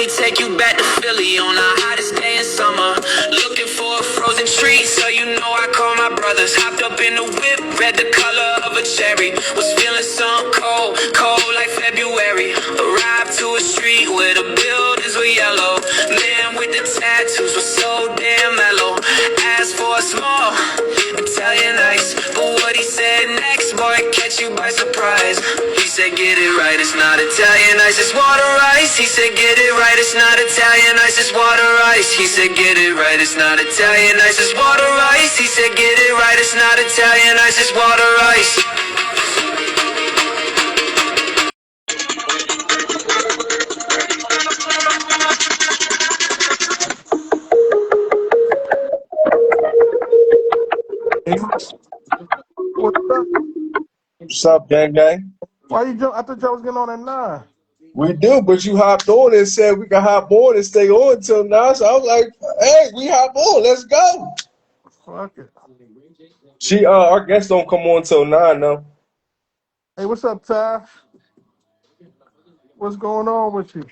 me take you back to Philly on the hottest day in summer. Looking for a frozen treat, so you know I call my brothers. Hopped up in the whip, red the color of a cherry. Was feeling some cold, cold like February. Arrived to a street where the buildings were yellow. Man with the tattoos was so damn mellow. Asked for a small Italian ice, but what he said next, boy, catch you by surprise. He said, get it right, it's not Italian ice, it's water ice. He said, get it right, it's not Italian ice, it's water ice. He said, get it right, it's not Italian ice, it's water ice. He said, get it right, it's not Italian ice, it's water ice. Hey, what's up? What's up, gang gang? Why you jump? I thought y'all was getting on at 9. We do, but you hopped on and said we can hop on and stay on till now. So I was like, hey, we hop on, let's go. Fuck it. Our guests don't come on till 9 though. Hey, what's up, Ty? What's going on with you?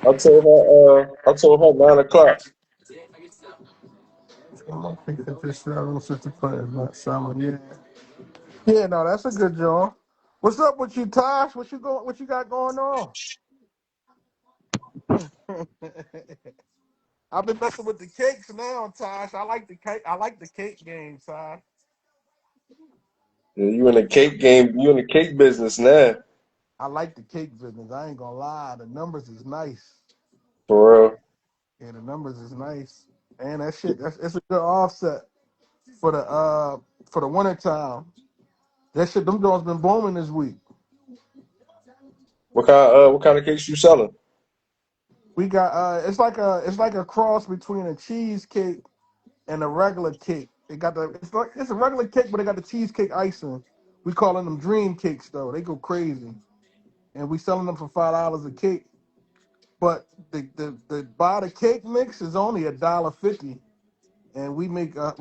I told her 9 o'clock. I think that this 765 is not selling. Yeah. Yeah, no, that's a good job. What's up with you, Tosh? What you got going on? I've been messing with the cakes now, Tosh. I like the cake. I like the cake game, Tosh. Yeah, you in the cake game, you in the cake business now. I like the cake business. I ain't gonna lie. The numbers is nice. For real. Yeah, the numbers is nice. And that shit, it's a good offset for the winter time. That shit, them dogs been booming this week. What kind of cakes you selling? We got it's like a cross between a cheesecake and a regular cake. It's a regular cake, but they got the cheesecake icing. We calling them dream cakes though. They go crazy, and we selling them for $5 a cake. But the buy the cake mix is only $1.50, and we make damn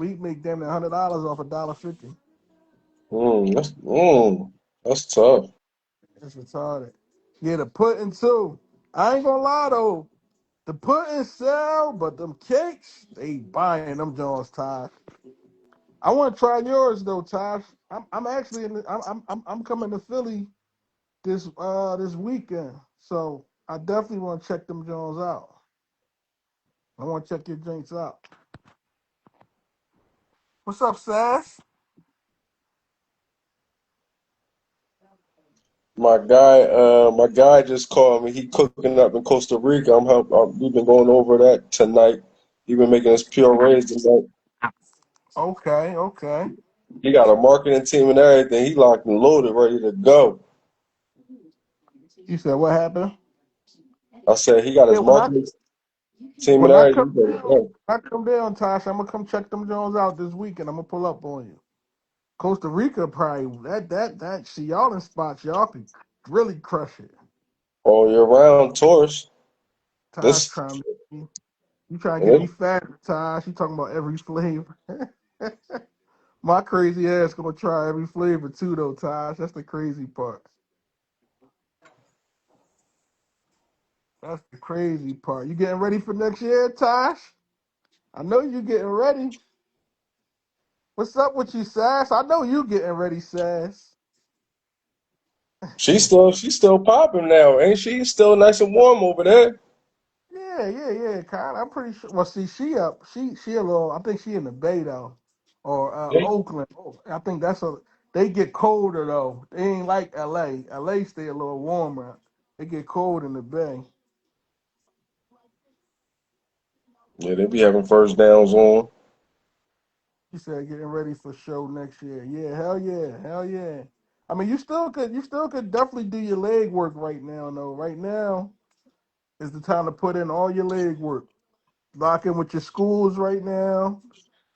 near $100 off $1.50. That's tough. It's retarded. Yeah, the pudding too. I ain't gonna lie though. The pudding sell, but them cakes, they buying them Jones, Tosh. I want to try yours though, Tosh. I'm actually I'm coming to Philly this weekend, so I definitely want to check them Jones out. I want to check your drinks out. What's up, Sass? My guy just called me. He cooking up in Costa Rica. We've been going over that tonight. He been making us purees tonight. Okay, okay. He got a marketing team and everything. He locked and loaded, ready to go. You said what happened? I said he got Yeah, his marketing team and when I everything. come He ready to down, go. Tosh, I'm gonna come check them Jones out this weekend. I'm gonna pull up on you. Costa Rica probably that see y'all in spots y'all could really crush it. All year round tours. Tosh This trying to you trying to and get me it, fat, Tosh. You talking about every flavor. My crazy ass gonna try every flavor too though, Tosh. That's the crazy part. That's the crazy part. You getting ready for next year, Tosh? I know you getting ready. What's up with you, Sass? I know you getting ready, Sass. she's still popping now, ain't she? Still nice and warm over there. Yeah, kind. I'm pretty sure. Well, see, she a little. I think she in the Bay though, or Yeah, Oakland. Oh, I think that's a. They get colder though. They ain't like L.A. L.A. stay a little warmer. They get cold in the Bay. yeah, they be having first downs on. She said getting ready for show next year. Yeah, hell yeah, hell yeah. I mean, you still could definitely do your leg work right now though. Right now is the time to put in all your leg work. Lock in with your schools right now.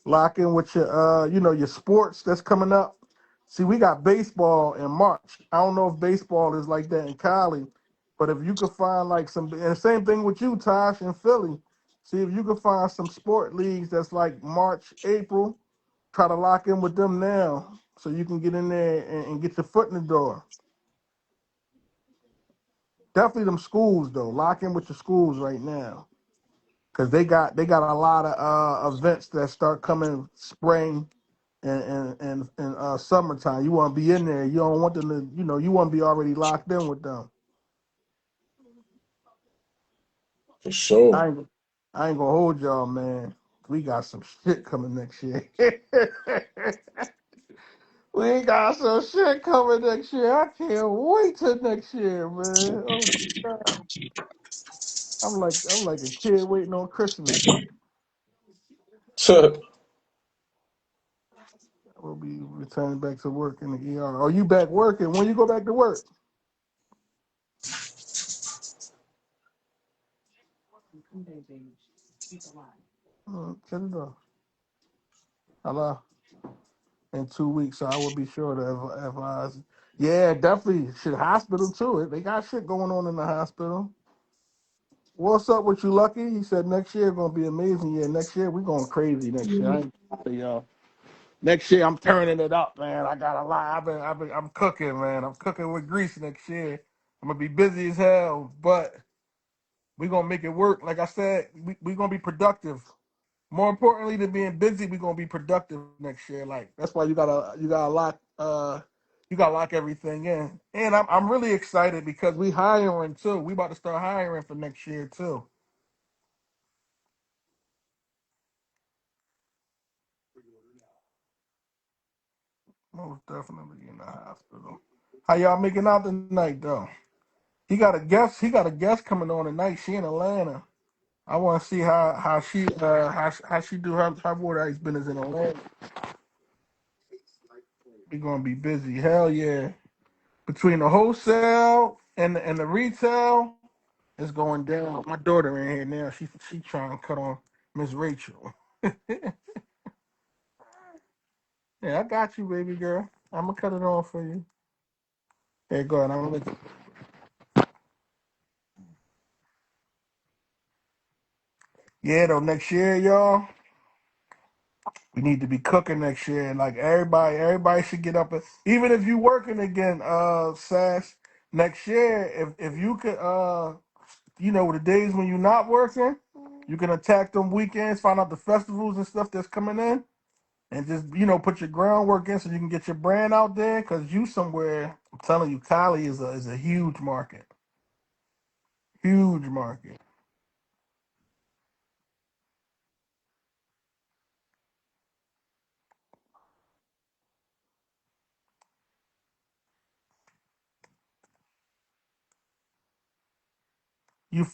Lock in with your your sports that's coming up. See, we got baseball in March. I don't know if baseball is like that in Cali, but if you could find like some, and the same thing with you, Tosh, in Philly. See if you could find some sport leagues that's like March, April. Try to lock in with them now so you can get in there and get your foot in the door. Definitely them schools though. Lock in with your schools right now. Cause they got a lot of events that start coming spring and summertime. You want to be in there. You don't want them to, you want to be already locked in with them. For sure. I ain't, I ain't gonna hold y'all, man. We got some shit coming next year. We got some shit coming next year. I can't wait till next year, man. Oh God. I'm like a kid waiting on Christmas. We'll be returning back to work in the ER. Are you back working? When you go back to work? Cut it off. Hello. In 2 weeks, so I will be sure to advise. Yeah, definitely. Shit, hospital too. They got shit going on in the hospital. What's up with you, Lucky? He said next year gonna be amazing. Yeah, next year we going crazy next year. I ain't gonna lie to y'all. Next year I'm turning it up, man. I got a lot. I'm cooking, man. I'm cooking with grease next year. I'm gonna be busy as hell, but we gonna make it work. Like I said, we gonna be productive. More importantly than being busy, we're gonna be productive next year. Like that's why you gotta lock everything in. And I'm really excited because we hiring too. We about to start hiring for next year too. Most definitely in the hospital. How y'all making out tonight though? He got a guest coming on tonight. She in Atlanta. I want to see how she do her water ice business in Atlanta. We gonna be busy. Hell yeah. Between the wholesale and the retail, it's going down. My daughter in here now. She trying to cut on Miss Rachel. Yeah, I got you, baby girl. I'm gonna cut it on for you. Hey, go ahead. Yeah, though next year, y'all, we need to be cooking next year. Like everybody should get up. Even if you working again, Sass, next year, if you could, the days when you're not working, you can attack them weekends, find out the festivals and stuff that's coming in, and just put your groundwork in so you can get your brand out there. Cause you somewhere, I'm telling you, Cali is a huge market, huge market.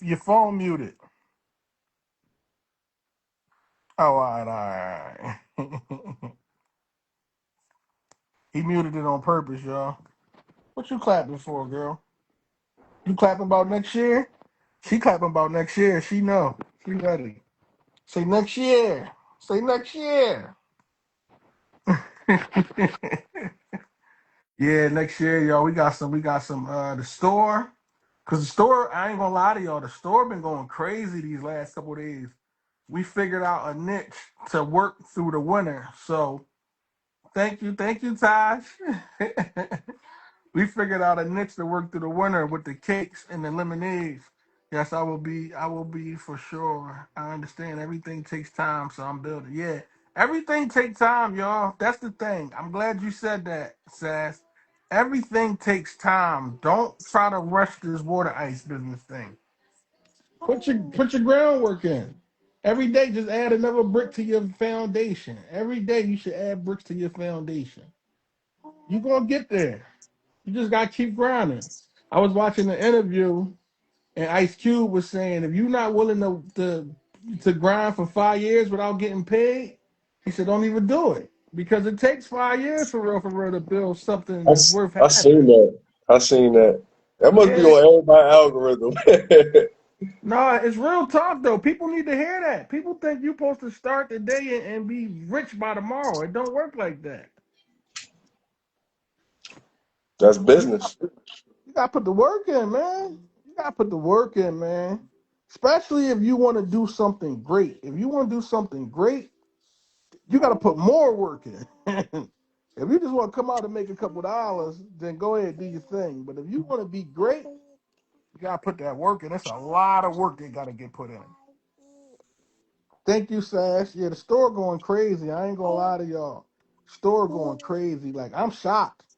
Your phone muted. Oh, all right. He muted it on purpose, y'all. What you clapping for, girl? You clapping about next year? She clapping about next year. She know. She ready. Say next year. Say next year. Yeah, next year, y'all. We got some the store. Cause the store, I ain't gonna lie to y'all, the store been going crazy these last couple of days. We figured out a niche to work through the winter. So thank you, Taj. We figured out a niche to work through the winter with the cakes and the lemonades. Yes, I will be for sure. I understand everything takes time, so I'm building. Yeah, everything takes time, y'all. That's the thing. I'm glad you said that, Sass. Everything takes time. Don't try to rush this water ice business thing. Put your groundwork in. Every day, just add another brick to your foundation. Every day, you should add bricks to your foundation. You're gonna get there. You just gotta keep grinding. I was watching the interview, and Ice Cube was saying, if you're not willing to grind for 5 years without getting paid, he said, don't even do it because it takes 5 years for real to build something that's worth I seen having. that. I seen that. That must be Yeah, on everybody's algorithm. no, it's real talk though. People need to hear that. People think you're supposed to start the day and be rich by tomorrow. It don't work like that. That's You business. You gotta put the work in, man. You gotta put the work in, man. Especially if you want to do something great. If you want to do something great, you gotta put more work in. If you just want to come out and make a couple dollars, then go ahead and do your thing. But if you want to be great, You gotta put that work in. It's a lot of work they gotta get put in. Thank you, Sash. Yeah, the store going crazy. I ain't gonna lie to y'all. Store going crazy. Like I'm shocked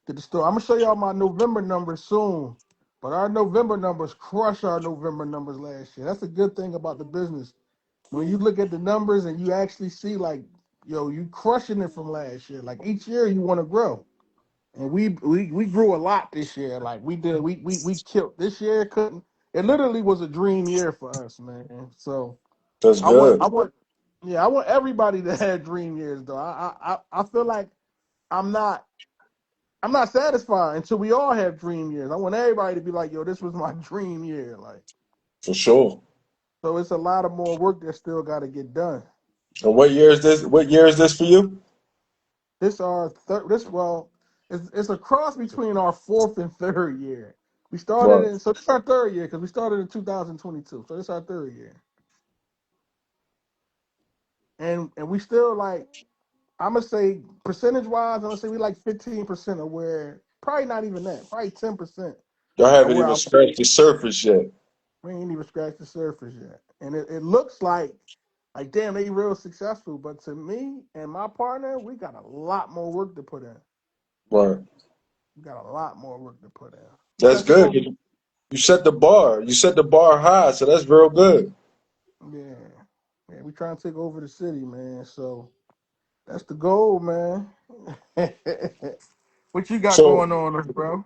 at the store. I'm gonna show y'all my November numbers soon. But our November numbers crush our November numbers last year. That's a good thing about the business. When you look at the numbers and you actually see like, yo, you crushing it from last year. Like each year you want to grow. And we grew a lot this year. Like we killed this year. Couldn't it literally was a dream year for us, man. So That's I want good. I want yeah, I want everybody to have dream years though. I feel like I'm not I'm not satisfied until we all have dream years. I want everybody to be like, yo, this was my dream year. Like For sure. so it's a lot of more work that still gotta get done. And what year is this? What year is this for you? This our third. This well, it's a cross between our fourth and third year. We started Right. in so this our third year because we started in 2022. So this our third year, and we still like I'm gonna say percentage wise, I'm gonna say we like 15% of where probably not even that, probably 10% Y'all of haven't where even I scratched the surface yet. we ain't even scratched the surface yet, and it looks like damn they real successful, but to me and my partner, we got a lot more work to put in. Right. We got a lot more work to put in. That's Especially good. when You set the bar. You set the bar high, so that's real good. Yeah. Yeah, we trying to take over the city, man. So that's the goal, man. What you got So going on, bro?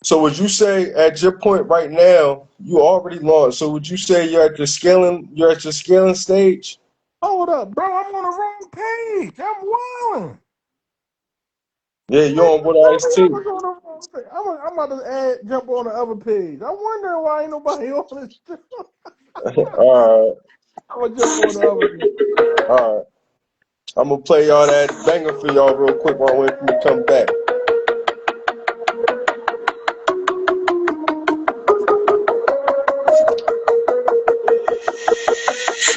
so would you say at your point right now, you already launched. So would you say you're at your scaling stage? Hold up, bro. I'm on the wrong page. I'm wilding. Yeah, You you're on told what me I ice tea. was on the wrong page. I'm about to jump on the other page. I'm wondering why ain't nobody on this. All right, I'm gonna jump on the other page. all right. I'm gonna play y'all that banger for y'all real quick while I wait for you to come back.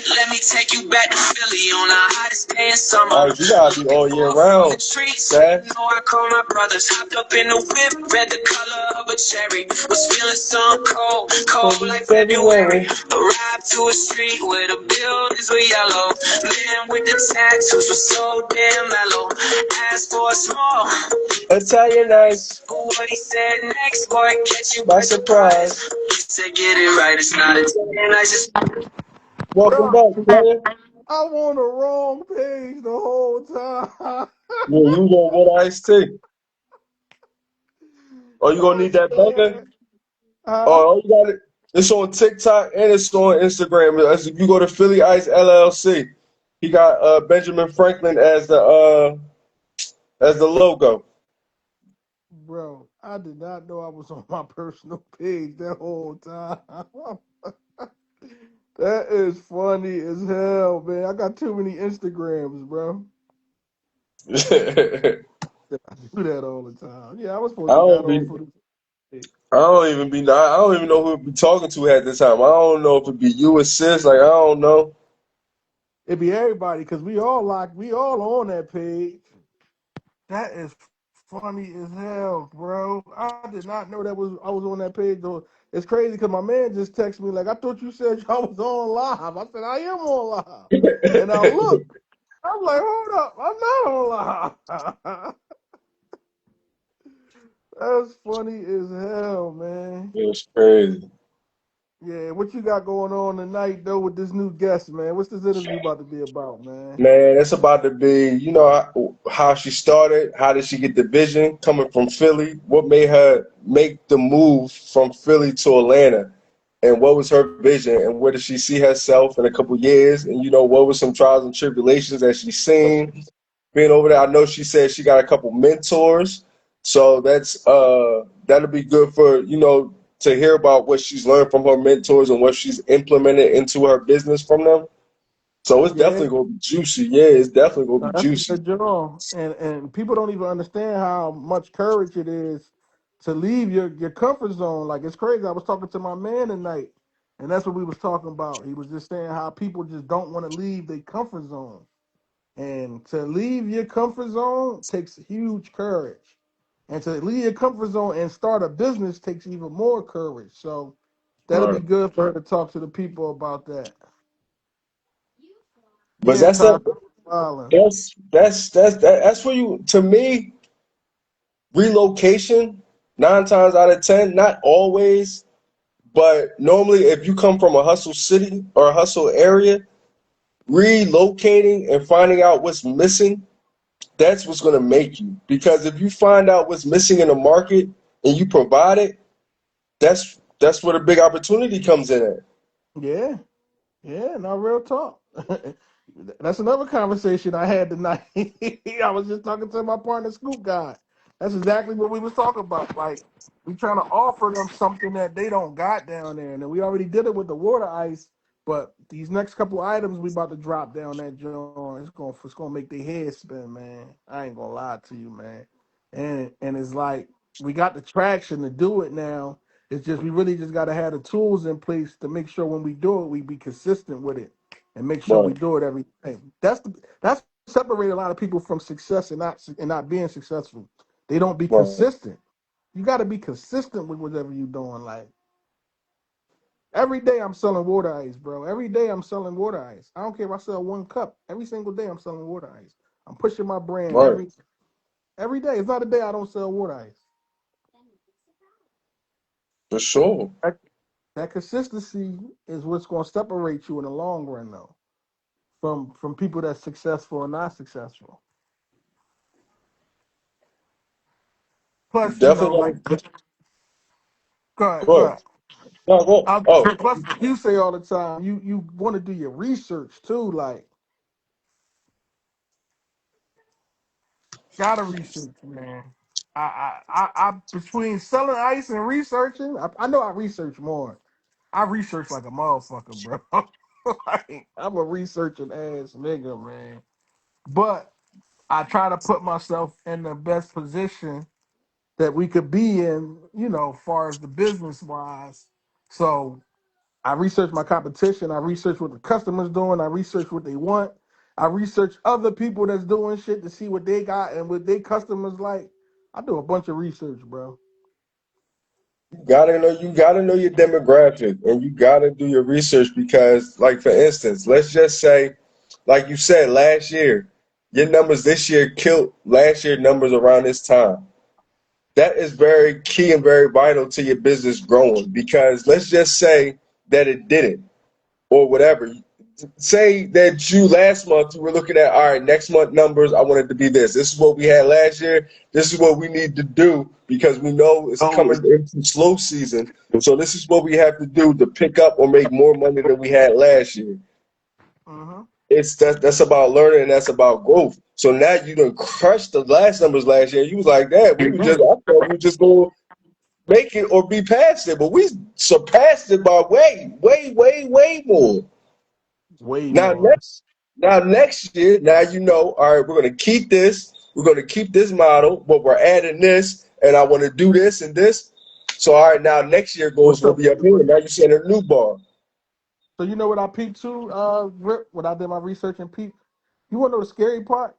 Let me take you back to Philly on our hottest day in summer. All right, you gotta be all year round, Dad. You know I call my brothers, hopped up in the whip, read the color of a cherry. Was feeling some cold, cold like February. Arrived to a street where the buildings were yellow. Man with the tattoos was so damn mellow. Asked for a small, Italian nice what he said next, boy, catch you by by surprise. surprise. He said, get it right, it's not a 10, I just Welcome Bro, back, player. I'm on the wrong page the whole time. Yeah, you on what ice tea? Oh, you gonna Oh, need that banger? man. Huh? Oh, you got it. It's on TikTok and it's on Instagram. If you go to Philly Ice LLC, he got Benjamin Franklin as the logo. Bro, I did not know I was on my personal page that whole time. That is funny as hell, man. I got too many Instagrams, bro. I I do that all the time. Yeah, I was supposed to got don't on be. for this. I don't even know who it be talking to at this time. I don't know if it be you or sis. Like I don't know. It be everybody because we all on that page. That is funny as hell, bro. I did not know that was I was on that page though. It's crazy because my man just texted me like, I thought you said y'all was on live. I said I am on live, and I look. I'm like, hold up, I'm not on live. That's funny as hell, man. It's crazy. Yeah, what you got going on tonight though with this new guest, man? What's this interview about to be about, man? Man, it's about to be, how she started, how did she get the vision coming from Philly? What made her make the move from Philly to Atlanta? And what was her vision? And where did she see herself in a couple years? And, what was some trials and tribulations that she's seen being over there? I know she said she got a couple mentors. So that'll be good for, to hear about what she's learned from her mentors and what she's implemented into her business from them. So it's Yeah, definitely gonna be juicy. Yeah, it's definitely gonna be that's a juicy. good job. And people don't even understand how much courage it is to leave your comfort zone. Like it's crazy. I was talking to my man tonight, and that's what we was talking about. He was just saying how people just don't want to leave their comfort zone. And to leave your comfort zone takes huge courage. And to leave your comfort zone and start a business takes even more courage. So that'll be Right. good for her to talk to the people about that. But Yeah, that's Todd, a smiling. that's for you. To me, relocation 9 times out of 10, not always, but normally if you come from a hustle city or a hustle area, relocating and finding out what's missing, that's what's going to make you. Because if you find out what's missing in the market and you provide it, that's where the big opportunity comes in at. Yeah. Yeah, no real talk. That's another conversation I had tonight. I was just talking to my partner, Scoop Guy. That's exactly what we was talking about. Like we trying to offer them something that they don't got down there, and we already did it with the water ice. But these next couple items we about to drop down that joint, it's gonna make their head spin, man. I ain't gonna lie to you, man. And it's like we got the traction to do it now. It's just we really just got to have the tools in place to make sure when we do it, we be consistent with it and make sure we Right, do it every day. That's separate a lot of people from success and not being successful. They don't be right, consistent. You got to be consistent with whatever you're doing. Like every day, I'm selling water ice, bro. Every day, I'm selling water ice. I don't care if I sell one cup. Every single day, I'm selling water ice. I'm pushing my brand right, every day. It's not a day I don't sell water ice. for sure. That consistency is what's going to separate you in the long run, though, from people that's successful and not successful. You Plus, definitely like, go ahead, go go ahead. ahead. No, go. Oh, Plus, you say all the time, you want to do your research too. Like, gotta research, man. I between selling ice and researching, I know I research more. I research like a motherfucker, bro. Like, I'm a researching ass nigga, man. But I try to put myself in the best position that we could be in, far as the business wise. So I research my competition. I research what the customers doing. I research what they want. I research other people that's doing shit to see what they got and what their customers like. I do a bunch of research, bro. you gotta know your demographic and you gotta do your research because, like for instance, let's just say, like you said, last year, your numbers this year killed last year numbers around this time. That is very key and very vital to your business growing because let's just say that it didn't or whatever. Say that you last month you were looking at, all right, next month numbers, I want it to be this. This is what we had last year. This is what we need to do because we know it's Oh, coming into slow season. So this is what we have to do to pick up or make more money than we had last year. mm-hmm. It's that's about learning and that's about growth. So now you done crushed the last numbers last year. You was like, that we were just I thought we were just gonna make it or be past it, but we surpassed it by way, way, way, way more. Way Now more. next year, now you know, all right, we're gonna keep this, we're gonna keep this model, but we're adding this, and I want to do this and this. So all right, now next year goals What's will up? be up here. Now you're setting a new bar. So you know what I peeped too, Rip, when I did my research and peep? You wanna know the scary part?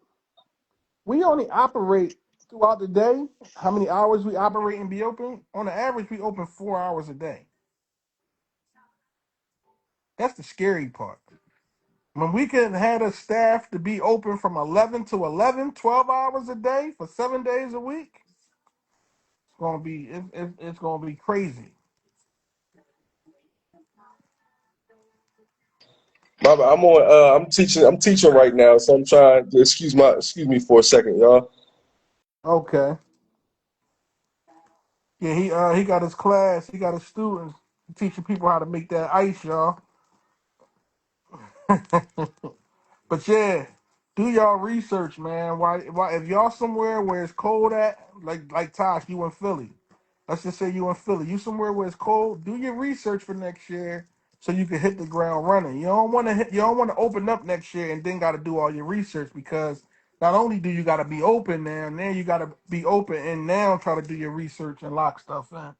We only operate throughout the day. How many hours we operate and be open? On the average, we open 4 hours a day. That's the scary part. When we can have a staff to be open from 11 to 11, 12 hours a day for 7 days a week, it's gonna be crazy. I'm on. I'm teaching right now, so I'm trying to excuse me for a second, y'all. Okay. Yeah, he got his class, he got his students teaching people how to make that ice, y'all. But yeah, do y'all research, man. Why if y'all somewhere where it's cold at, like Tosh, you in Philly. Let's just say you in Philly. You somewhere where it's cold, do your research for next year so you can hit the ground running. You don't want to open up next year and then gotta do all your research because not only do you gotta be open now, and then you gotta be open and now try to do your research and lock stuff in.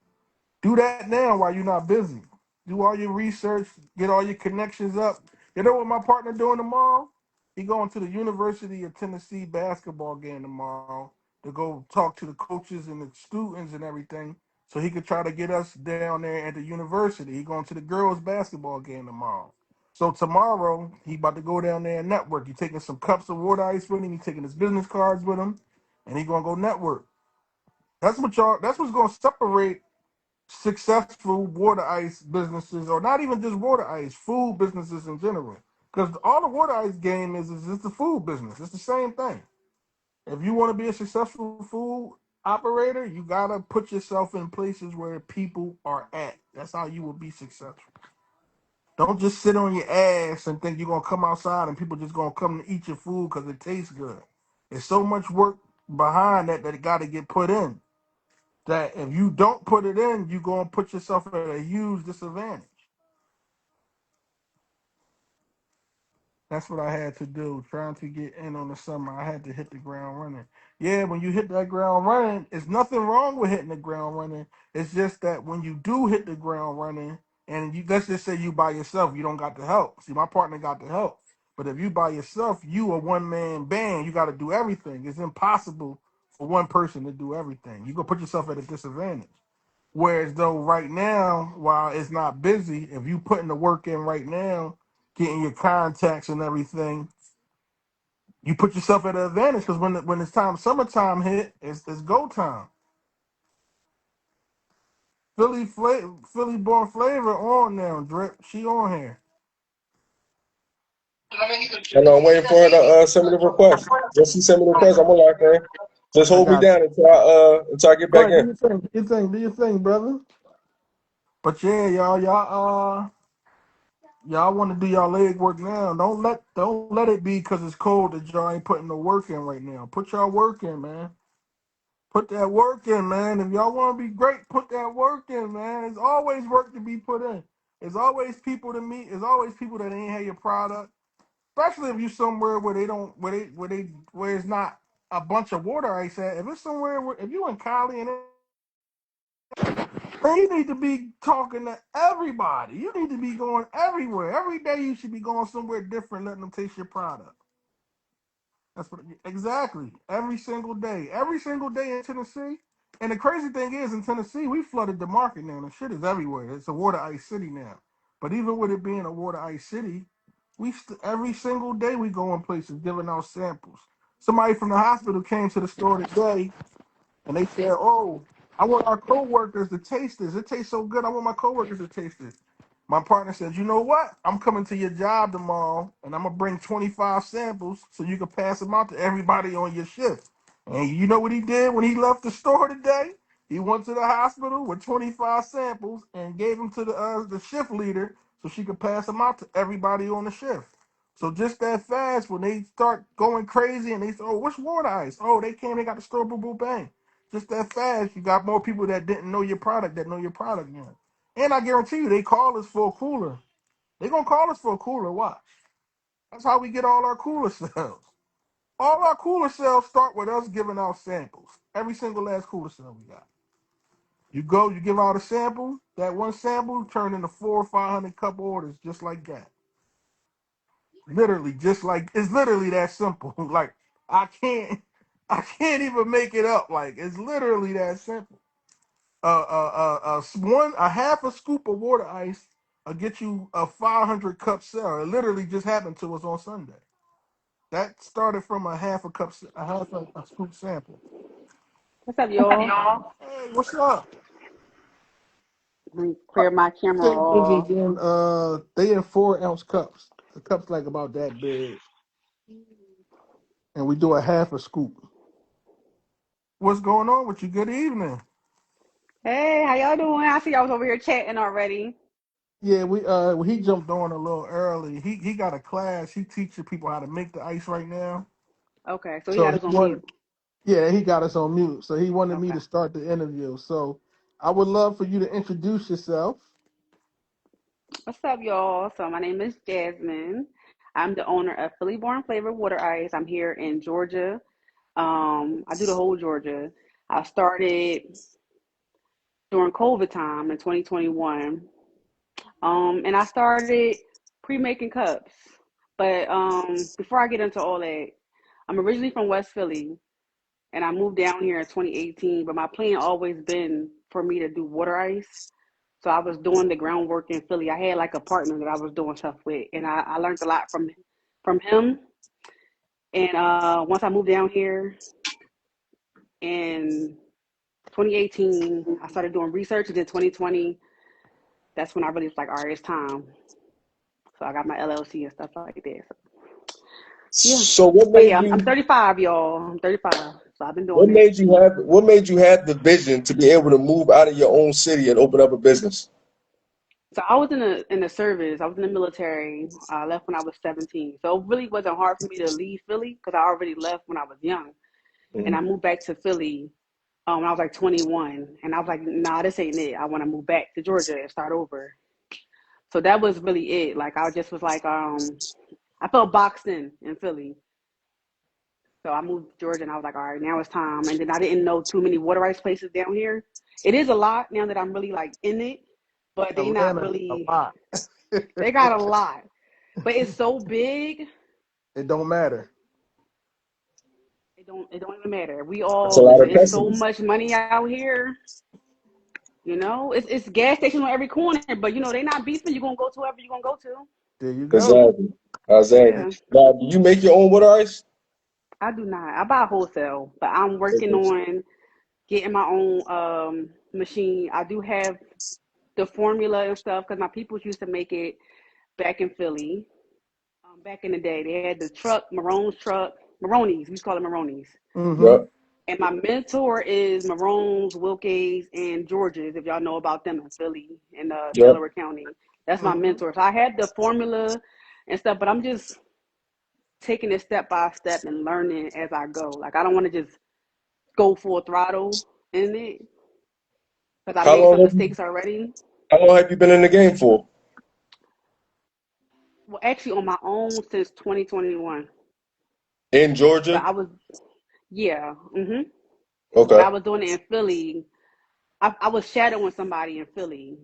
Do that now while you're not busy. Do all your research, get all your connections up. You know what my partner doing tomorrow? He going to the University of Tennessee basketball game tomorrow. to go talk to the coaches and the students and everything, so he could try to get us down there at the university. He going to the girls' basketball game tomorrow. So tomorrow he about to go down there and network. He taking some cups of water ice with him. He taking his business cards with him, and he gonna go network. That's what y'all. That's what's gonna separate successful water ice businesses, or not even just water ice, food businesses in general. Because all the water ice game is it's the food business. It's the same thing. If you want to be a successful food operator, you gotta put yourself in places where people are at. That's how you will be successful. Don't just sit on your ass and think you're gonna come outside and people just gonna come to eat your food because it tastes good. There's so much work behind that that it got to get put in. That if you don't put it in, you're gonna put yourself at a huge disadvantage. That's what I had to do, trying to get in on the summer. I had to hit the ground running. Yeah, when you hit that ground running, it's nothing wrong with hitting the ground running. It's just that when you do hit the ground running, and you let's just say you by yourself, you don't got the help. See, my partner got the help. But if you by yourself, you a one man band, you got to do everything. It's impossible for one person to do everything. You gonna put yourself at a disadvantage. Whereas though right now, while it's not busy, if you putting the work in right now, getting your contacts and everything, you put yourself at an advantage because when it's time, summertime hit, it's go time. Philly born flavor on now, drip. She on here. And I'm waiting for her to send me the request. Once she send me the request, I'm gonna lock her in. Just I hold me got down you. until I get Go back ahead, do in. your thing. Do your thing, brother. But yeah, y'all want to do y'all leg work now. Don't let it be because it's cold that y'all ain't putting the work in right now. Put y'all work in, man. Put that work in, man. If y'all want to be great, put that work in, man. There's always work to be put in. There's always people to meet. There's always people that ain't have your product. Especially if you somewhere where they don't, where it's not a bunch of water ice at. If it's somewhere where, if you in Cali and man, you need to be talking to everybody. You need to be going everywhere. Every day you should be going somewhere different, letting them taste your product. That's what exactly. Every single day in Tennessee. And the crazy thing is, in Tennessee, we flooded the market now. The shit is everywhere. It's a water ice city now. But even with it being a water ice city, every single day we go in places giving out samples. Somebody from the hospital came to the store today and they said, "Oh, I want our coworkers to taste this. It tastes so good. I want my coworkers to taste this." My partner said, "You know what? I'm coming to your job tomorrow, and I'm gonna bring 25 samples so you can pass them out to everybody on your shift." And you know what he did when he left the store today? He went to the hospital with 25 samples and gave them to the shift leader so she could pass them out to everybody on the shift. So just that fast, when they start going crazy and they say, "Oh, what's water ice?" Oh, they came, they got the store, boom, boom, bang. Just that fast, you got more people that didn't know your product that know your product now. And I guarantee you, they call us for a cooler. They gonna call us for a cooler. Watch. That's how we get all our cooler sales. All our cooler sales start with us giving out samples. Every single last cooler sale we got. You go, you give out a sample. That one sample turn into 400 or 500 cup orders, just like that. Literally, just like it's literally that simple. Like I can't, I can't even make it up. Like it's literally that simple. A half a scoop of water ice will get you a 500 cup sale. It literally just happened to us on Sunday. That started from a scoop sample. What's up, y'all? Hey, what's up? Let me clear my camera Samples is off. in they in 4 ounce cups. The cups like about that big, and we do a half a scoop. What's going on with you? Good evening. Hey, how y'all doing? I see y'all was over here chatting already. Yeah, he jumped on a little early. He got a class. He teaching people how to make the ice right now. Okay, so he So had he us on wanted mute. Yeah, he got us on mute. So he wanted me Okay. to start the interview. So I would love for you to introduce yourself. What's up, y'all? So my name is Jasmine. I'm the owner of Philly Born Flavor Water Ice. I'm here in Georgia. I do the whole Georgia. I started during COVID time in 2021. And I started pre-making cups. But before I get into all that, I'm originally from West Philly. and I moved down here in 2018. But my plan always been for me to do water ice. So I was doing the groundwork in Philly. I had like a partner that I was doing stuff with, and I learned a lot from him. And once I moved down here in 2018, I started doing research. And then 2020, that's when I really was like, all right, it's time. So I got my LLC and stuff like that. So, yeah. So what But made yeah, I'm you 35, y'all. I'm 35. So I've been doing it. what made you have the vision to be able to move out of your own city and open up a business? So I was in the service. I was in the military. I left when I was 17. So it really wasn't hard for me to leave Philly because I already left when I was young. And I Mhm. moved back to Philly when I was like 21. And I was like, nah, this ain't it. I want to move back to Georgia and start over. So that was really it. Like I just was like, I felt boxed in Philly. So I moved to Georgia and I was like, all right, now it's time. And then I didn't know too many water ice places down here. It is a lot now that I'm really like in it, but they not Atlanta, a really, lot. they got a lot. But it's so big, It don't matter. it don't even matter. We That's a all lot listen, of it's so customers. much money out here. You know, it's gas stations on every corner, but you know, they not beefing. You're gonna go to wherever you're gonna go to. There you go. Exactly. Exactly. Yeah. Now, do you make your own water ice? I do not. I buy wholesale, but I'm working Okay. on getting my own machine. I do have the formula and stuff because my people used to make it back in Philly. Back in the day, they had the truck, Marone's truck, Maroney's. We used to call it Maroney's. Mm-hmm. Yep. And my mentor is Marone's, Wilkes, and George's. If y'all know about them in Philly in Yep. Delaware County, that's my Mm-hmm. mentor. So I had the formula and stuff, but I'm just taking it step by step and learning as I go. Like I don't want to just go full throttle in it because I How made long some have you mistakes already. how long have you been in the game for? Well, actually, on my own since 2021. In But Georgia? I was, yeah, But I Okay. was doing it in Philly. I was shadowing somebody in Philly.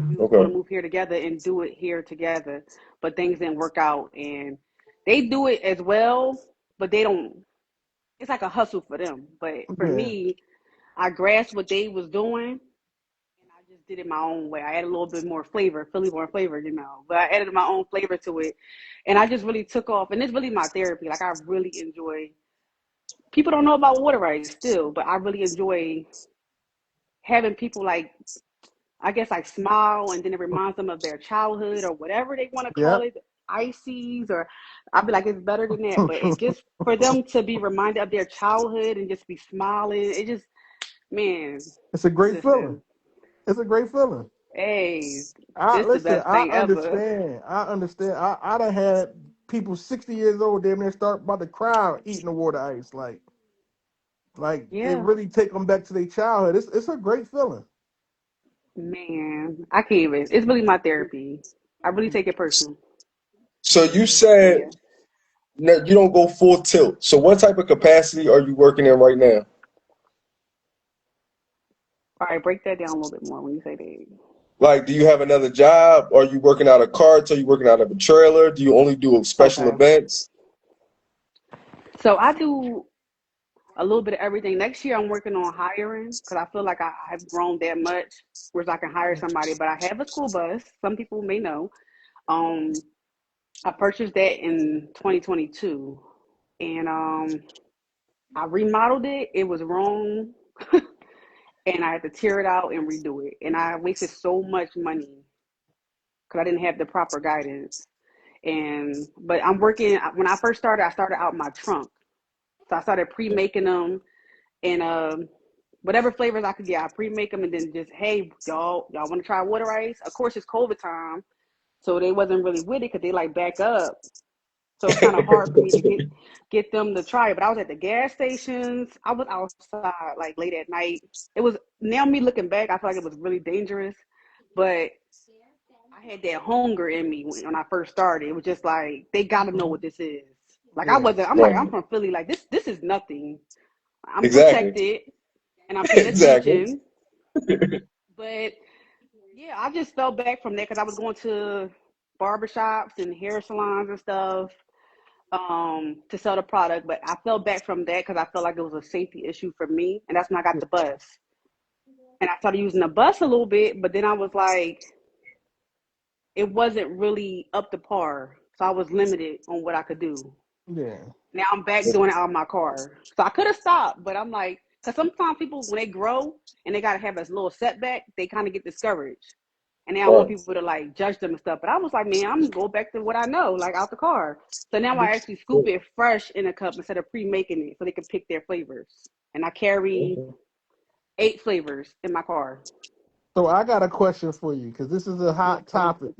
We was going Okay. to move here together and do it here together, but things didn't work out. And they do it as well, but they don't. It's like a hustle for them. But for Yeah. me, I grasped what they was doing, and I just did it my own way. I added a little bit more flavor, Philly born flavor, you know. But I added my own flavor to it, and I just really took off. And it's really my therapy. Like I really enjoy. People don't know about water rights still, but I really enjoy having people like I guess like smile and then it reminds them of their childhood or whatever they want to call Yep. it, ices or I'll be like it's better than that. But it just for them to be reminded of their childhood and just be smiling, it just man, It's a great feeling. listen, It's a great feeling. hey, I this the listen. best I thing ever. understand. I understand. I done had people 60 years old damn near start about to cry eating the water ice. Like it Yeah, really take them back to their childhood. It's a great feeling. man, I can't even. It's really my therapy. I really take it personal. So you But yeah, said that you don't go full tilt. So what type of capacity are you working in right now? all right, break that down a little bit more when you say that. Like, do you have another job? Are you working out of carts? Are you working out of a trailer? Do you only do special Okay, events? so I do a little bit of everything. Next year, I'm working on hiring because I feel like I've grown that much, whereas I can hire somebody. But I have a school bus. Some people may know. Um, I purchased that in 2022, and I remodeled it. It was wrong, and I had to tear it out and redo it. And I wasted so much money because I didn't have the proper guidance. And but I'm working. When I started out my trunk. So I started pre-making them and whatever flavors I could get, I pre-make them and then just hey y'all want to try water ice? Of course it's COVID time, so they wasn't really with it because they like back up. So it's kind of hard for me to get them to try it. But I was at the gas stations. I was outside like late at night. It was now me looking back, I feel like it was really dangerous, but I had that hunger in me when I first started. It was just like they got to know what this is. Like I Yeah. wasn't. I'm like Right. I'm from Philly. Like this is nothing. I'm Exactly. protected and I'm paying Exactly. attention. But yeah, I just fell back from that because I was going to barbershops and hair salons and stuff. to sell the product, but I fell back from that because I felt like it was a safety issue for me, and that's when I got the bus. And I started using the bus a little bit, but then I was like, it wasn't really up to par, so I was limited on what I could do. Yeah. Now I'm back doing it out of my car, so I could have stopped, but I'm like, because sometimes people when they grow and they gotta have a little setback, they kind of get discouraged. And then I want Right. people to like judge them and stuff. But I was like, man, I'm gonna go back to what I know, like out the car. So now I actually scoop it fresh in a cup instead of pre-making it so they can pick their flavors. And I carry 8 flavors in my car. So I got a question for you because this is a hot topic.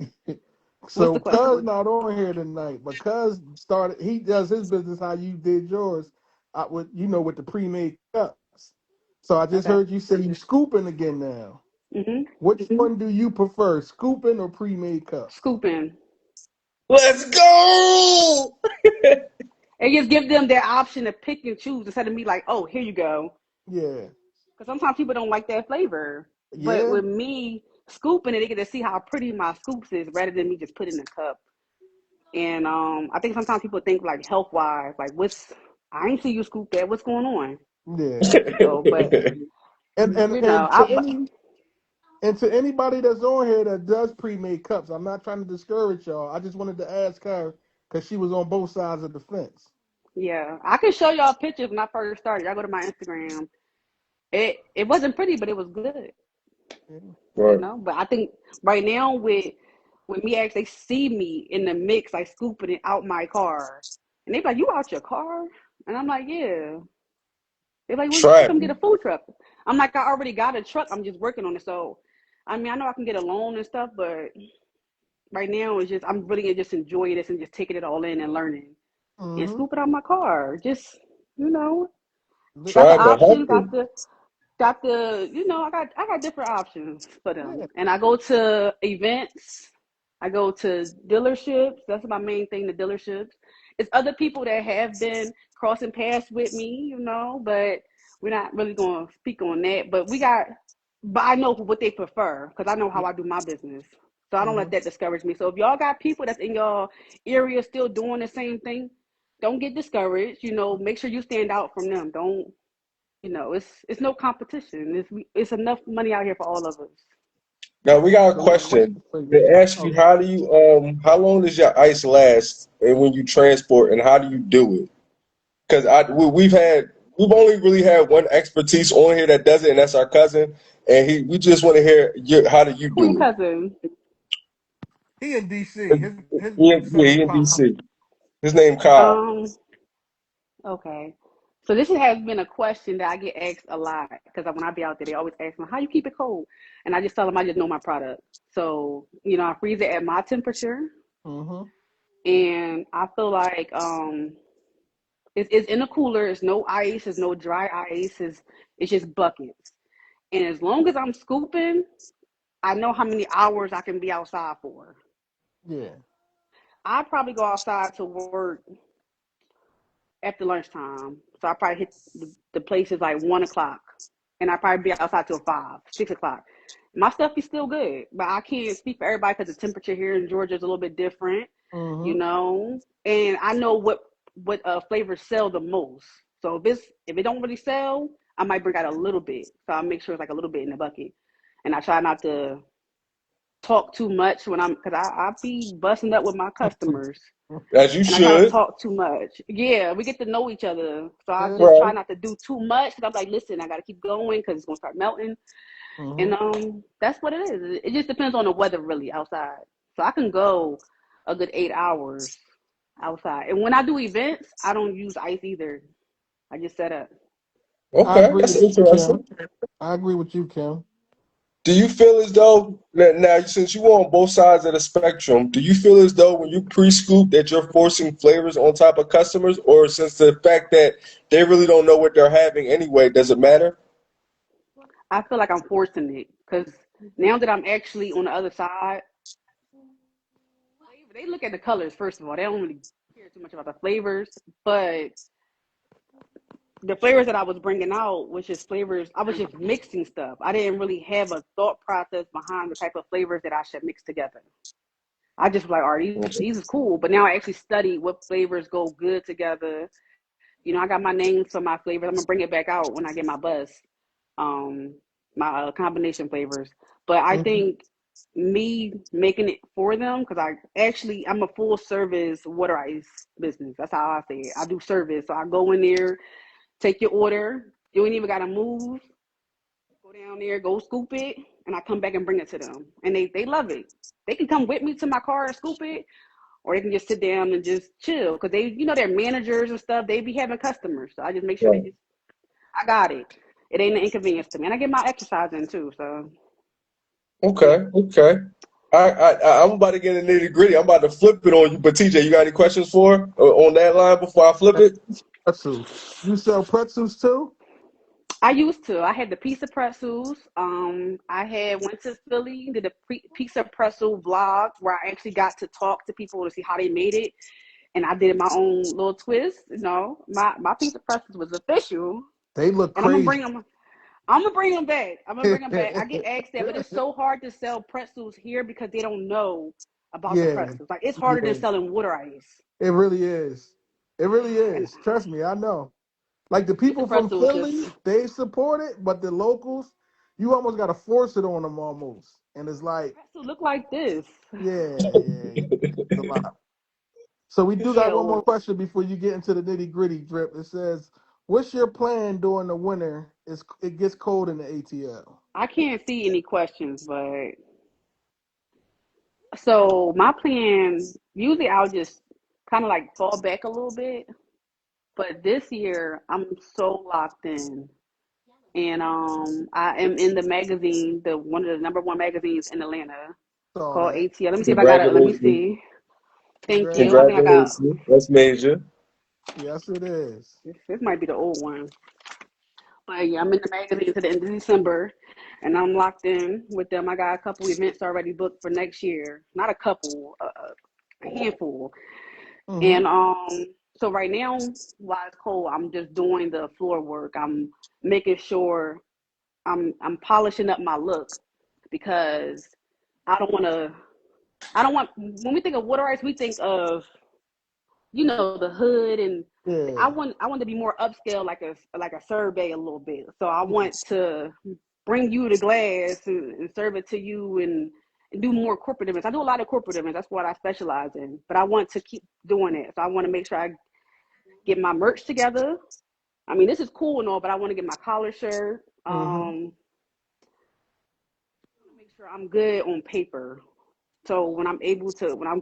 What's So the Cuz question? not on here tonight, but Cuz started. He does his business how you did yours, with with the pre-made cups. So I just Okay. heard you say you scooping again now. Mhm. Which one do you prefer, scooping or pre-made cups? Scooping. Let's go. And just give them their option to pick and choose instead of me like, oh, here you go. Yeah, Because sometimes people don't like that flavor. But yeah, with me scooping it, they get to see how pretty my scoops is rather than me just put it in a cup. And I think sometimes people think like health wise, like I ain't see you scoop that. What's going on? yeah. So, but And and you know, and to any and to anybody that's on here that does pre-made cups, I'm not trying to discourage y'all. I just wanted to ask her because she was on both sides of the fence. yeah, I can show y'all pictures when I first started. Y'all go to my Instagram. It wasn't pretty, but it was good. Yeah. Right. But I think right now with me actually see me in the mix, like scooping it out my car, and they be like, "You out your car?" And I'm like, "Yeah." They're like, "Well, you should come get a Trapping. food truck." I'm like, "I already got a truck. I'm just working on it." So, I mean, I know I can get a loan and stuff, but right now it's just I'm really just enjoying this and just taking it all in and learning and Mm-hmm. scooping out my car. Just you know, got the Trapping. option, Hustle. got the I got different options for them, Yeah. and I go to events, I go to dealerships. That's my main thing, the dealerships. It's other people that have been crossing paths with me, but we're not really going to speak on that. But I know what they prefer because I know how Yeah. I do my business, so I don't Mm-hmm. let that discourage me. So if y'all got people that's in your area still doing the same thing, don't get discouraged. Make sure you stand out from them. Don't it's no competition. It's enough money out here for all of us. Now we got a So wait, question. wait. They ask you Okay. how long does your ice last and when you transport and how do you do it? Because we've only really had one expertise on here that does it, and that's our cousin. And we just want to hear how do you Who your do cousin? He in DC. it? His Yeah, son he in pop. DC. His name Kyle. Um, okay. So this has been a question that I get asked a lot because when I be out there, they always ask me, "How you keep it cold?" And I just tell them I just know my product. So I freeze it at my temperature, Mm-hmm. and I feel like it's in a cooler. It's no ice. It's no dry ice. It's just buckets. And as long as I'm scooping, I know how many hours I can be outside for. Yeah. I probably go outside to work after lunchtime. So I probably hit the places like 1 o'clock, and I probably be outside till 5, 6 o'clock. My stuff is still good, but I can't speak for everybody because the temperature here in Georgia is a little bit different, Mm-hmm. And I know what flavors sell the most. So if it don't really sell, I might bring out a little bit. So I make sure it's like a little bit in the bucket, and I try not to talk too much because I be busting up with my customers As you and I try not to should. talk too much. Yeah, we get to know each other. So I Yeah. just try Right. not to do too much. Cause I'm like, listen, I got to keep going because it's gonna start melting. And Mm-hmm. that's what it is. It just depends on the weather really outside. So I can go a good 8 hours outside. And when I do events, I don't use ice either. I just set up. I Okay, agree that's with you, interesting. Kim. I agree with you, Kim. Do you feel as though that now, since you on both sides of the spectrum, do you feel as though when you pre-scoop that you're forcing flavors on top of customers, or since the fact that they really don't know what they're having anyway, does it matter? I feel like I'm forcing it because now that I'm actually on the other side, they look at the colors first of all. They don't really care too much about the flavors, but the flavors that I was bringing out was just flavors. I was just mixing stuff. I didn't really have a thought process behind the type of flavors that I should mix together. I just was like, all right, these is cool. But now I actually study what flavors go good together. You know, I got my names for my flavors. I'm gonna bring it back out when I get my bus, um, my combination flavors. But I Mhm. think me making it for them because I'm a full service water ice business. That's how I say it. I do service, so I go in there, take your order. You ain't even gotta move. Go down there, go scoop it, and I come back and bring it to them, and they love it. They can come with me to my car and scoop it, or they can just sit down and just chill because they're managers and stuff. They be having customers, so I just make sure Right. I got it. It ain't an inconvenience to me, and I get my exercise in too. So Okay. Okay. I'm about to get in the nitty gritty. I'm about to flip it on you. But TJ, you got any questions for on that line before I flip it? Pretzels. You sell pretzels too? I used to. I had the pizza pretzels. I had went to Philly, did a pizza pretzel vlog where I actually got to talk to people to see how they made it, and I did my own little twist. You know, my pizza pretzels was official, They look and I'm gonna crazy. bring them. I'm gonna bring them back. I'm gonna bring them back. I get asked that, but it's so hard to sell pretzels here because they don't know about the Yeah, pretzels. Like it's harder than yeah. selling water ice. It really is. It really And is. Trust me, I know. Like the pizza people from pretzel was just Philly, they support it, but the locals, you almost gotta force it on them almost. And it's like, pretzel look like this. yeah, it's a lot. So we do Yeah, got one more question before you get into the nitty gritty drip. It says, "What's your plan during the winter? It gets cold in the ATL." I can't see any questions, but so my plan usually I'll just kind of like fall back a little bit, but this year I'm so locked in. And I am in the magazine, the one of the number one magazines in Atlanta Saw called that. ATL. Let me see if I got it. Let me Congratulations. see. Thank you. I think I got Congratulations. That's major. Yes, it is. this might be the old one. But yeah, I'm in the magazine to the end of December, and I'm locked in with them. I got a couple events already booked for next year. Not a couple, a handful. Mm-hmm. And so right now, while it's cold, I'm just doing the floor work. I'm making sure I'm polishing up my look because I don't want to. I don't want when we think of water ice, we think of the hood, and Yeah. I want to be more upscale, like a survey a little bit. So I want to bring you the glass and serve it to you and do more corporate events. I do a lot of corporate events. That's what I specialize in. But I want to keep doing it. So I want to make sure I get my merch together. I mean, this is cool and all, but I want to get my collar shirt. Mm-hmm. Make sure I'm good on paper. So when I'm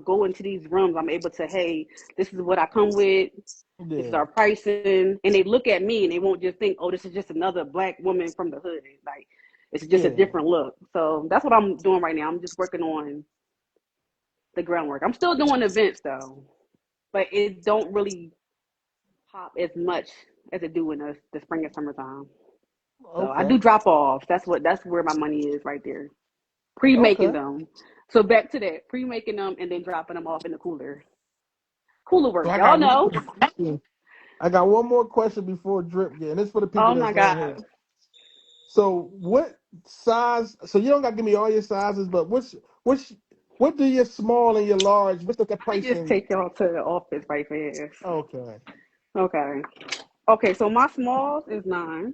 going to these rooms, I'm able to, hey, this is what I come with. This is Yeah. our pricing. And they look at me and they won't just think, oh, this is just another black woman from the hood. Like, it's just a Yeah. different look. So that's what I'm doing right now. I'm just working on the groundwork. I'm still doing events though, but it don't really pop as much as it do in the spring and summertime. So I Okay. do drop offs. That's where my money is right there. Pre-making Okay. them. So back to that, pre-making them and then dropping them off in the cooler. Cooler So work, y'all know. I got one more question before drip get, and it's for the people Oh my that's on here. god. So what size? So you don't got to give me all your sizes, but which what do your small and your large? What's the I just pricing? take y'all to the office right fast. Okay, Okay. Okay, so my smalls is 9.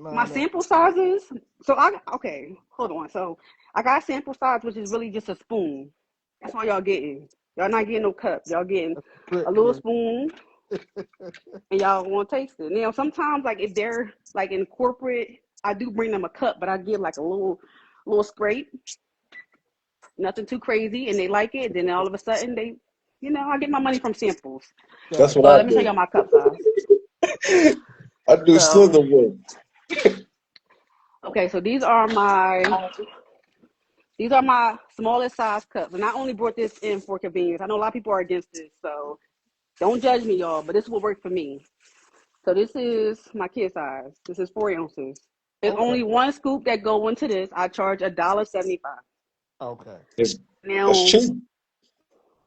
My 9 sample sizes, okay, hold on. So I got sample size, which is really just a spoon. That's all y'all getting. Y'all not getting no cup. Y'all getting a little drip. spoon, and y'all want to taste it. Now, sometimes, like if they're like in corporate, I do bring them a cup, but I give like a little scrape, nothing too crazy, and they like it. Then all of a sudden, I get my money from samples. That's what Gotcha. I But let me show do. y'all my cup size. I do So, slither work. okay, so these are my smallest size cups, and I only brought this in for convenience. I know a lot of people are against this, so don't judge me, y'all. But this will work for me. So this is my kid size. This is 4 ounces. There's Okay. only one scoop that go into this. I charge $1.75. Okay. It's, that's Now, cheap.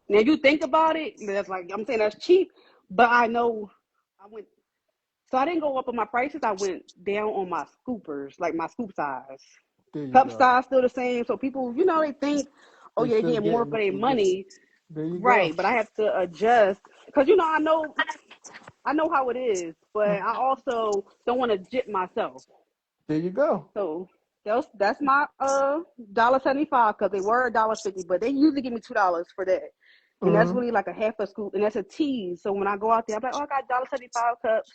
now you think about it. That's like I'm saying that's cheap, but I know I went. So I didn't go up on my prices. I went down on my scoopers, like my scoop size. There you Cup go. size still the same. So people, they think, oh They yeah, they still get more getting for a their little bit. money, There you go. right? But I have to adjust because I know how it is, but Mm, I also don't want to jip myself. there you go. So that's my $1.75 because they were $1.50, but they usually give me $2 for that. And that's Mm-hmm. really like a half a scoop, and that's a tease. So when I go out there, I'm like, oh, I got $1.75 cups,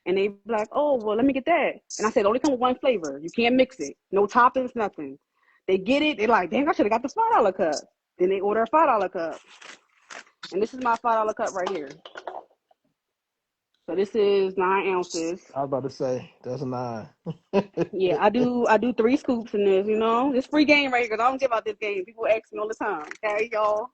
and they be like, oh, well, let me get that. And I said, only come with one flavor. You can't mix it. No toppings, nothing. They get it. They're like, dang, I should have got the $5 cup. Then they order a $5 cup, and this is my $5 cup right here. So this is 9 ounces. I was about to say that's 9. Yeah, I do 3 scoops in this. It's free game right here because I don't give out this game. People ask me all the time. Okay, y'all,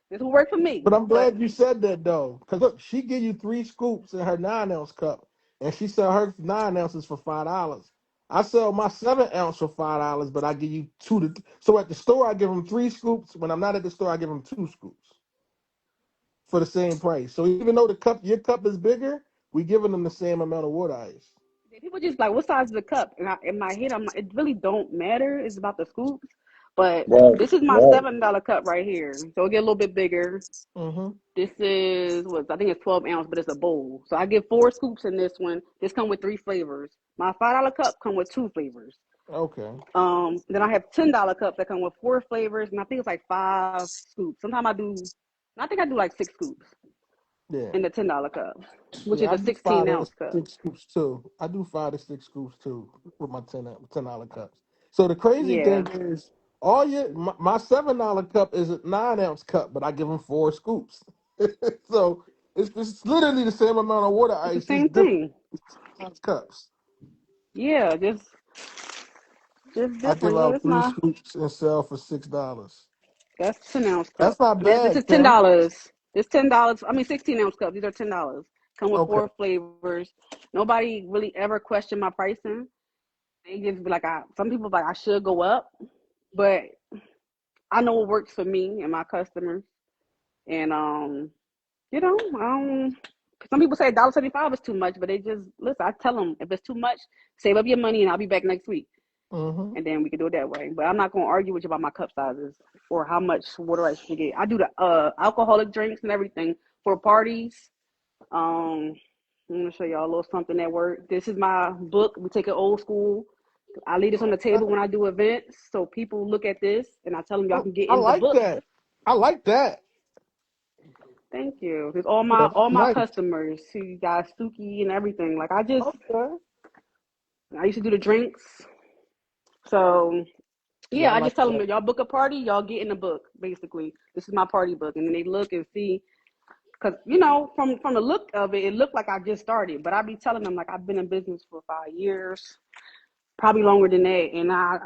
this will work for me. But I'm But glad you said that though, because look, she give you 3 scoops in her 9 ounce cup, and she sell her 9 ounces for $5. I sell my 7 ounce for $5, but I give you two to. So at the store, I give them 3 scoops. When I'm not at the store, I give them 2 scoops for the same price. So even though your cup is bigger, we giving them the same amount of water ice. people just like, what size is the cup? And in my head, I'm like, it really don't matter. It's about the scoops. But Right, this is my right. $7 cup right here, so it get a little bit bigger. Mm-hmm. This is what I think it's 12 ounce, but it's a bowl. So I get 4 scoops in this one. This come with 3 flavors. My $5 cup come with 2 flavors. Okay. Then I have $10 cups that come with 4 flavors, and I think it's like 5 scoops. Sometimes I think I do like 6 scoops Yeah. in the $10 cup, which Yeah, is I a do 16 five to ounce cup. six scoops too. I do 5 to 6 scoops too with my $10 cups. So the crazy Yeah, thing is, my $7 cup is a 9 ounce cup, but I give them 4 scoops. So it's literally the same amount of water it's the ice, just same different thing. cups. Yeah, just I give different. out That's three my scoops and sell for $6. that's 10 ounce That's cup, not and this bad, is ten Kim. dollars. This $10. I mean 16 ounce cup. These are $10. Come with Okay. 4 flavors. Nobody really ever questioned my pricing. They just be like, some people like I should go up, but I know what works for me and my customers. And I don't. Some people say $1.75 is too much, but they just listen. I tell them if it's too much, save up your money and I'll be back next week, Mm-hmm. and then we can do it that way. But I'm not gonna argue with you about my cup sizes or how much water I should get. I do the alcoholic drinks and everything for parties. Um, I'm gonna show y'all a little something at work. This is my book. We take it old school. I leave this on the table when I do events, so people look at this and I tell them y'all can get I in the like book. that. I like that. Thank you. Because all Yeah, my that's all my nice. customers who got Suki and everything, like Okay. I used to do the drinks. So Yeah, yeah, I I like just tell them that. if y'all book a party, y'all get in the book. Basically, this is my party book, and then they look and see. Cause from the look of it, it looked like I just started, but I be telling them like I've been in business for 5 years, probably longer than that, and I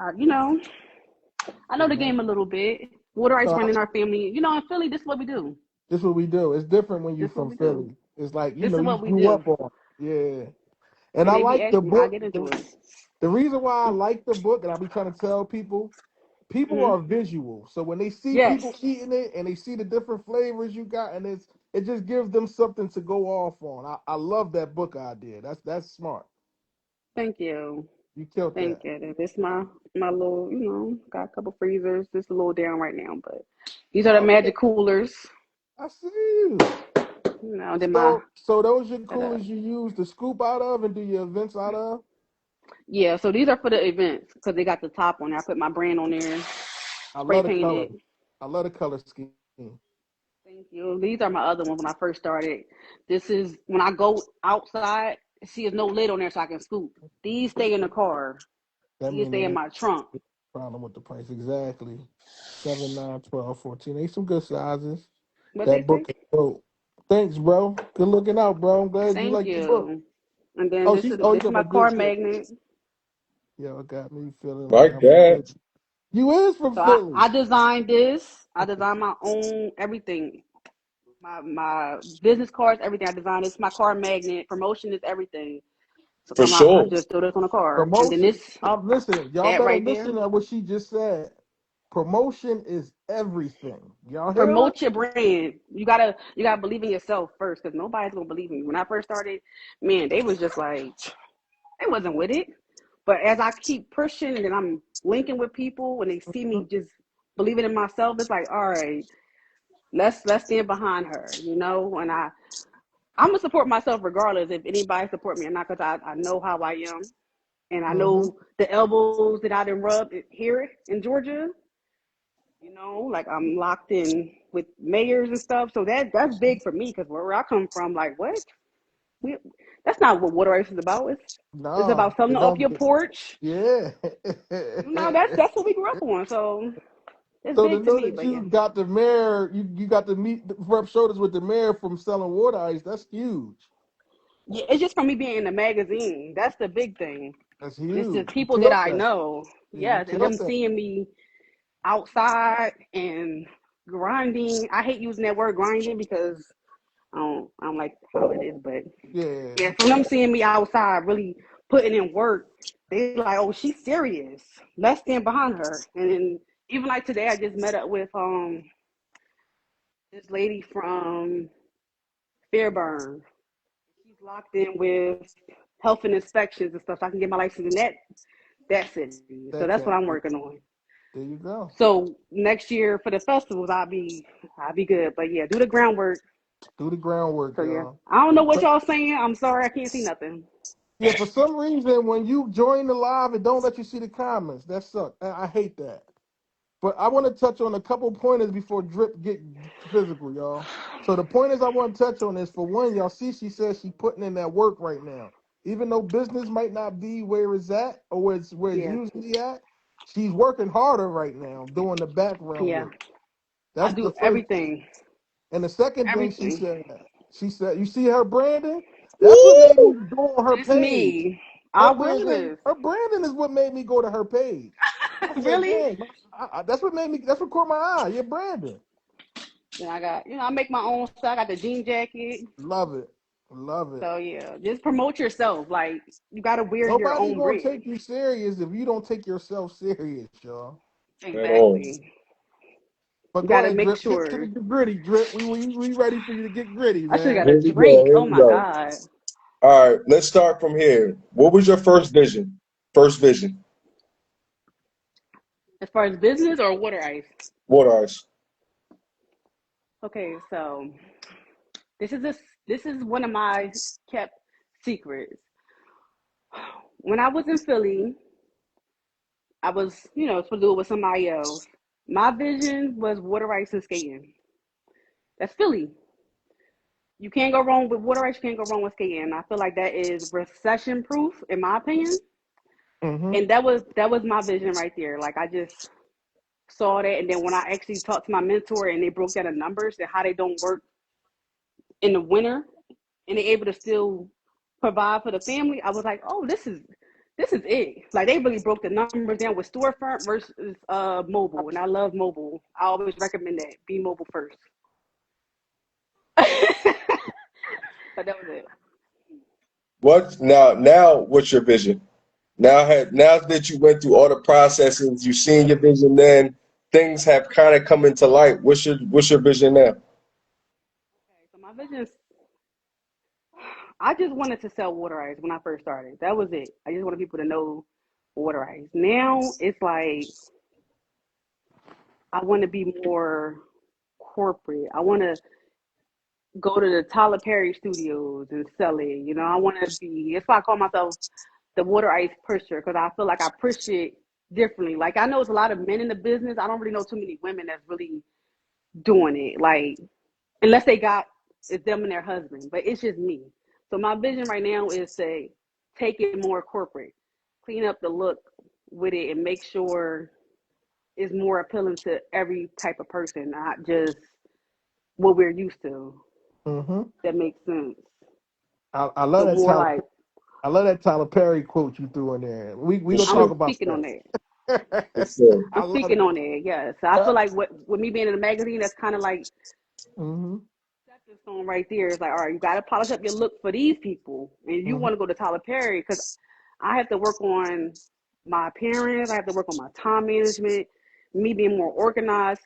know the Yeah. game a little bit. Water ice No, running our family. In Philly, this is what we do. this is what we do. It's different when you This is what from we do. Philly. It's like, This is you what we grew do. up on. Yeah. And And I they be like the asking me how I book. get into it. The reason why I like the book, and I be trying to tell people, people Hmm. are visual. So when they see Yes. people eating it and they see the different flavors you got, and it just gives them something to go off on. I love that book idea. That's smart. Thank you. You killed Thank that. you. This my little, got a couple freezers. This is a little down right now, but these are the Okay. magic coolers. I see you. Then my So those are setup. coolers you use to scoop out of and do your events out of? Yeah, so these are for the events because they got the top on there. I put my brand on there, I spray love the color. painted. I love the color scheme. Thank you. These are my other ones when I first started. This is when I go outside, see there's no lid on there so I can scoop. These stay in the car. That These means stay it in ain't my trunk. a problem with the price. Exactly. 7, 9, 12, 14. They some good sizes. What they That say? book is dope. Thanks, bro. Good looking out, bro. I'm glad you Thank like the book. you. And then this is You this is talking my about this car shit. magnet. Yo, it got me feeling like Like I'm from that. Philly. You is from So I, Philly. I designed this. I designed my own everything. My business cards, everything. I designed this. My car magnet. Promotion is everything. So For come out, I sure. just throw this on a car. And then Promotion. this, Listen, y'all that better right there. listen to what she just said. Promotion is everything. Y'all hear her? Promote your brand. You gotta believe in yourself first, because nobody's gonna believe in you. When I first started, man, they was just like, they wasn't with it. But as I keep pushing and then I'm linking with people when they see me just believing in myself, it's like, all right, let's stand behind her, and I'm gonna support myself regardless if anybody support me or not, because I know how I am, and I Mm-hmm. know the elbows that I done rubbed here in Georgia. Like I'm locked in with mayors and stuff, so that's big for me because where I come from, like what? We, that's not what water ice is about. It's Nah, about something it off don't. your porch. Yeah. That's what we grew up on, so it's So to big to know me. that But yeah, you got the mayor, you got to rub shoulders with the mayor from selling water ice. That's huge. yeah, it's just from me being in the magazine. That's the big thing. That's It's just huge. You people that killed I that. know, Yeah, you yes, and them killed that. seeing me outside and grinding. I hate using that word grinding because I don't like how it is, but Yeah. yeah, from them seeing me outside really putting in work, they like, oh, she's serious. Let's stand behind her. And then even like today, I just met up with this lady from Fairburn. She's locked in with health and inspections and stuff, so I can get my license in that city. So That that's what cat. I'm working on. There you go. So next year for the festivals, I'll be good. But yeah, do the groundwork. Do the groundwork, So yeah, y'all. I don't know what y'all saying. I'm sorry, I can't see nothing. Yeah, for some reason, when you join the live, it don't let you see the comments. That sucks. I hate that. But I want to touch on a couple pointers before Drip get physical, y'all. So the pointers I want to touch on is, for one, y'all see she says she putting in that work right now. Even though business might not be where it's at or where it's Yeah, usually at, she's working harder right now doing the background yeah. work. I That's do the first. everything, And the second thing everything. she said, you see her branding? That's what made me Woo! go on her It's page. me. I wish list. Her branding is what made me go to her page. I said, Really? dang, that's what caught my eye. Your branding. Then I got, I make my own stuff. I got the jean jacket. Love it. Love it. So yeah, just promote yourself. Like you gotta wear your Nobody's own gonna brand. take you serious if you don't take yourself serious, y'all. Right on. Exactly. But You go gotta ahead, make Drip. Get to sure. the gritty, Drip. We ready for you to get gritty, I should have man. got a Here we go. drink. Here Oh we my go. god. All right, let's start from here. What was your first vision? First vision. As far as business or water ice. Water ice. Okay, so this is this this is one of my kept secrets. When I was in Philly, I was, supposed to do it with somebody else. My vision was water ice and skating. That's Philly. You can't go wrong with water ice. You can't go wrong with skating. I feel like that is recession proof, in my opinion. Mm-hmm. And that was my vision right there. Like I just saw that, and then when I actually talked to my mentor, and they broke down the numbers and how they don't work in the winter, and they're able to still provide for the family, I was like, oh, this is it. Like they really broke the numbers down with storefront versus mobile, and I love mobile. I always recommend that be mobile first. But that was it. What now what's your vision? Now that you went through all the processes, you've seen your vision then, things have kind of come into light. What's your vision now? Okay, so my vision is, I just wanted to sell water ice when I first started. That was it. I just wanted people to know water ice. Now it's like I want to be more corporate. I want to go to the Tyler Perry studios and sell it. I want to be. That's why I call myself the water ice pusher, because I feel like I push it differently. Like I know it's a lot of men in the business. I don't really know too many women that's really doing it. Like unless they got it's them and their husband, but it's just me. So my vision right now is to take it more corporate, clean up the look with it, and make sure it's more appealing to every type of person, not just what we're used to. Mm-hmm. That makes sense. I love So that more Tyler. like I love that Tyler Perry quote you threw in there. We For gonna sure. talk I'm about speaking on that. that. For sure. I I'm love speaking it. on that. Yes, so I feel like with me being in a magazine, that's kind of like Mm-hmm. stepping stone right there. It's like, all right, you got to polish up your look for these people, and you Mm-hmm. want to go to Tyler Perry because I have to work on my appearance. I have to work on my time management, me being more organized.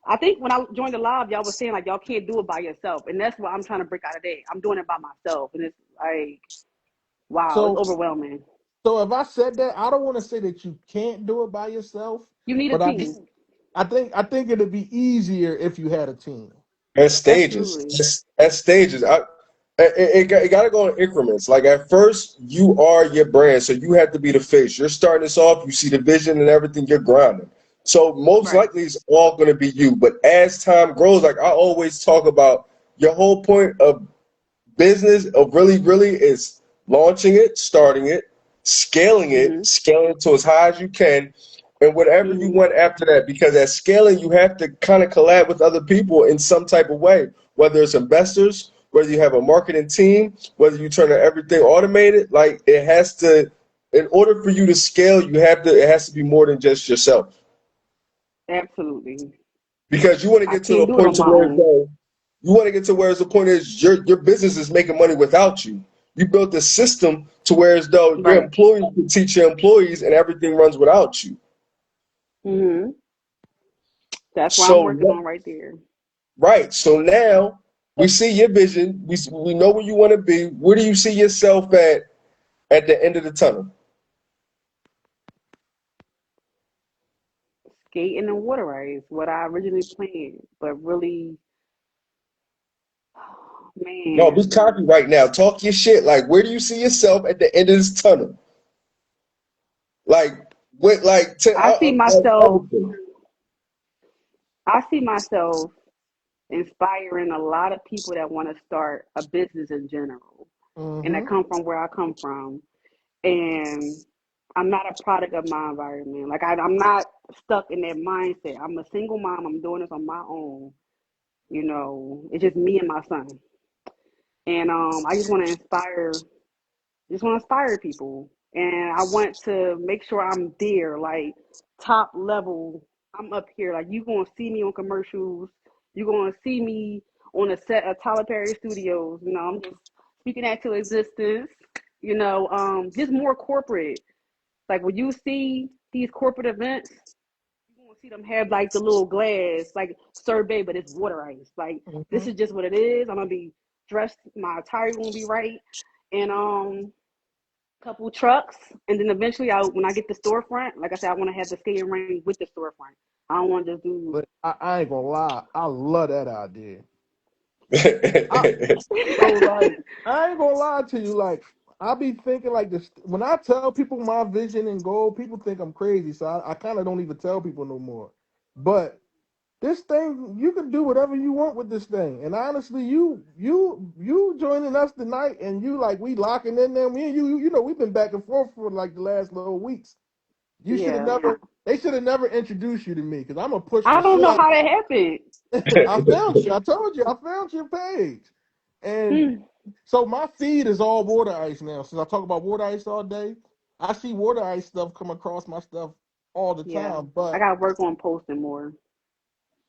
I think when I joined the live, y'all was saying like y'all can't do it by yourself, and that's what I'm trying to break out of that. I'm doing it by myself, and it's like, wow, it's So overwhelming. so if I said that, I don't want to say that you can't do it by yourself, You need a but team. I think it'd be easier if you had a team. At stages. Absolutely. At stages. It got to go in increments. Like at first, you are your brand, so you have to be the face. You're starting this off. You see the vision and everything. You're grinding. So most Right. likely, it's all going to be you. But as time grows, like I always talk about, your whole point of business of really is launching it, starting it, Mhm. scaling it to as high as you can, and whatever you Mhm. want after that. Because at scaling, you have to kind of collab with other people in some type of way, whether it's investors, whether you have a marketing team, whether you turn everything automated. Like it has to, in order for you to scale, you have to. It has to be more than just yourself. Absolutely. Because you want to I get to can't the do it point on to my where it's own. going. You want to get to where the point is your business is making money without you. You built a system to where as though your Right. employees can teach your employees and everything runs without you. Mhm. That's what I'm So working on right there. right. So now we see your vision. We know where you want to be. Where do you see yourself at the end of the tunnel? Skating and water ice, what I originally planned, but really, No, be man, cocky right now. Talk your shit. Like where do you see yourself at the end of this tunnel? Like with like I see myself. everything. I see myself inspiring a lot of people that want to start a business in general, and that Mm-hmm. come from where I come from. And I'm not a product of my environment. Like I'm not stuck in that mindset. I'm a single mom. I'm doing this on my own. It's just me and my son. And I just want to inspire people. And I want to make sure I'm there, like top level. I'm up here. Like you gonna see me on commercials. You gonna see me on a set of Tyler Perry Studios. I'm just speaking that to existence. Just more corporate. Like when you see these corporate events, you gonna see them have like the little glass, like sorbet, but it's water ice. Like this Mm-hmm. is just what it is. I'm gonna be dressed. My attire gonna be right, and couple trucks, and then eventually, when I get the storefront, like I said, I want to have the skating ring with the storefront. I don't want to just do. But I ain't gonna lie, I love that idea. I, so like I ain't gonna lie to you, like I be thinking like this when I tell people my vision and goal, people think I'm crazy, so I kind of don't even tell people no more. But this thing, you can do whatever you want with this thing. And honestly, you joining us tonight, and you like we locking in there. Me and you know, we've been back and forth for like the last little weeks. You should have Yeah, never. They should have never introduced you to me because I'm gonna push I the don't shit know out. how that happened. I found you. I told you. I found your page, and Hmm. so my feed is all water ice now. Since I talk about water ice all day, I see water ice stuff come across my stuff all the Yeah, time. I But got to work on posting more.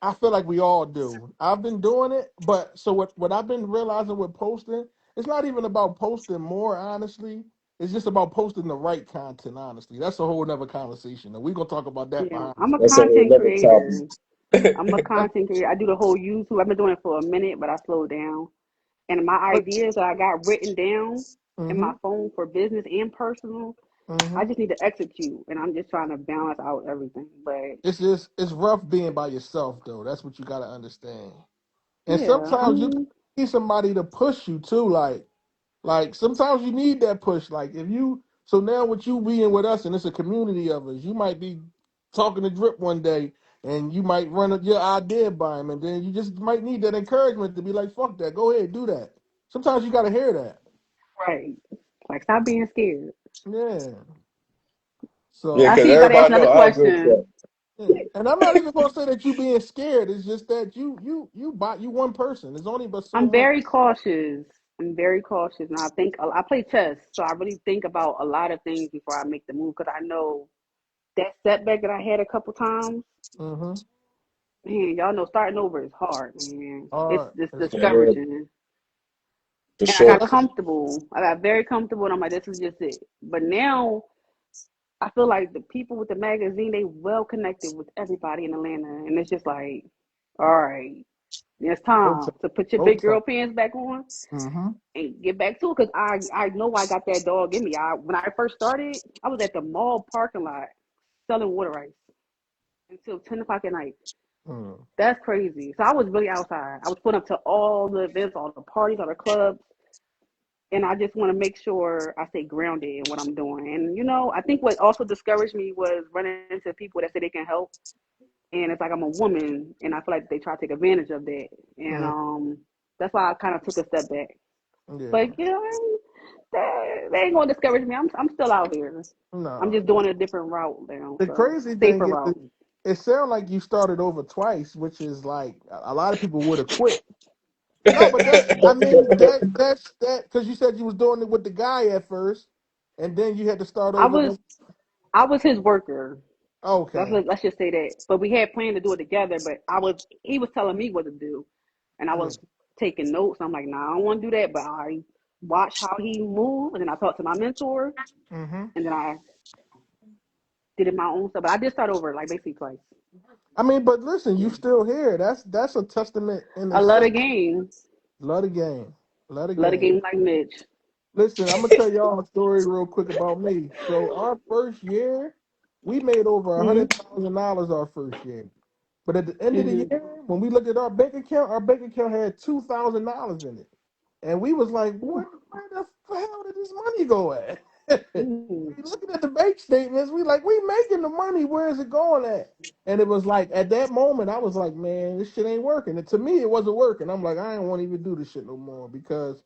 I feel like we all do. I've been doing it, but so what I've been realizing with posting, it's not even about posting more, honestly. It's just about posting the right content, honestly. That's a whole nother conversation. And we're gonna talk about that Yeah, behind the I'm a That's a scenes. whole content nother creator. I'm a topic. content creator. I do the whole YouTube. I've been doing it for a minute, but I slowed down. And my But ideas that I got written down in mm-hmm, my phone for business and personal, I mm-hmm. just need to execute, and I'm just trying to balance out everything. But It's rough being by yourself though. That's what you gotta understand. And yeah, I sometimes you mean, need somebody to push you too. Like sometimes you need that push. Like if you so now with you being with us and it's a community of us, you might be talking to Drip one day and you might run your idea by him, and then you just might need that encouragement to be like, fuck that, go ahead, do that. Sometimes you gotta hear that. right? Like, stop being scared. Yeah. Yeah, I So because see you about to ask everybody another know I agree with question. that. yeah. And I'm not even gonna say that you being scared. It's just that you one person. There's only but so I'm much. very cautious. I'm very cautious, and I play chess, so I really think about a lot of things before I make the move because I know that setback that I had a couple times. Mm-hmm. Man, y'all know starting over is hard, man. All It's right. just Yeah, discouraging. for And I So sure. got let's comfortable. I got very comfortable, and I'm like, this is just it. But now I feel like the people with the magazine, they well connected with everybody in Atlanta, and it's just like, all right, it's go time time. to put your Go big time. girl pants back on Mm-hmm. and get back to it. Cause I know I got that dog in me. When I first started, I was at the mall parking lot selling water ice. until 10 o'clock at night. Mm. That's crazy. So I was really outside. I was putting up to all the events, all the parties, all the clubs, and I just want to make sure I stay grounded in what I'm doing. And I think what also discouraged me was running into people that say they can help, and it's like I'm a woman, and I feel like they try to take advantage of that, and Mm. that's why I kind of took a step back. Yeah. But they ain't gonna discourage me. I'm still out here. I'm No. just doing a different route now, The so crazy thing safer is, route. it sounds like you started over twice, which is like a lot of people would have quit. No, but I mean, that's that because you said you was doing it with the guy at first, and then you had to start I over. was I was his worker. Okay. Let's just say that. But we had planned to do it together. But he was telling me what to do, and I Yeah. was taking notes. I'm like, nah, I don't want to do that. But I watched how he moved, and then I talked to my mentor, Hmm. and then I did it my own stuff. But I did start over, like basically twice. I mean, but listen, you Yeah, still here. That's a testament in I love itself. the game. Love the game. Love the Love the game. game like Mitch. Listen, I'm gonna tell y'all a story real quick about me. So our first year, we made over Mhm. $100,000 our first year. But at the end of the Mhm. year, when we looked at our bank account had $2,000 in it, and we was like, Ooh. where the hell did this money go at?" Mm. We looking at the bank statements, we making the money. Where is it going at? And it was like at that moment, I was like, man, this shit ain't working. And to me, it wasn't working. I'm like, I ain't want to even do this shit no more because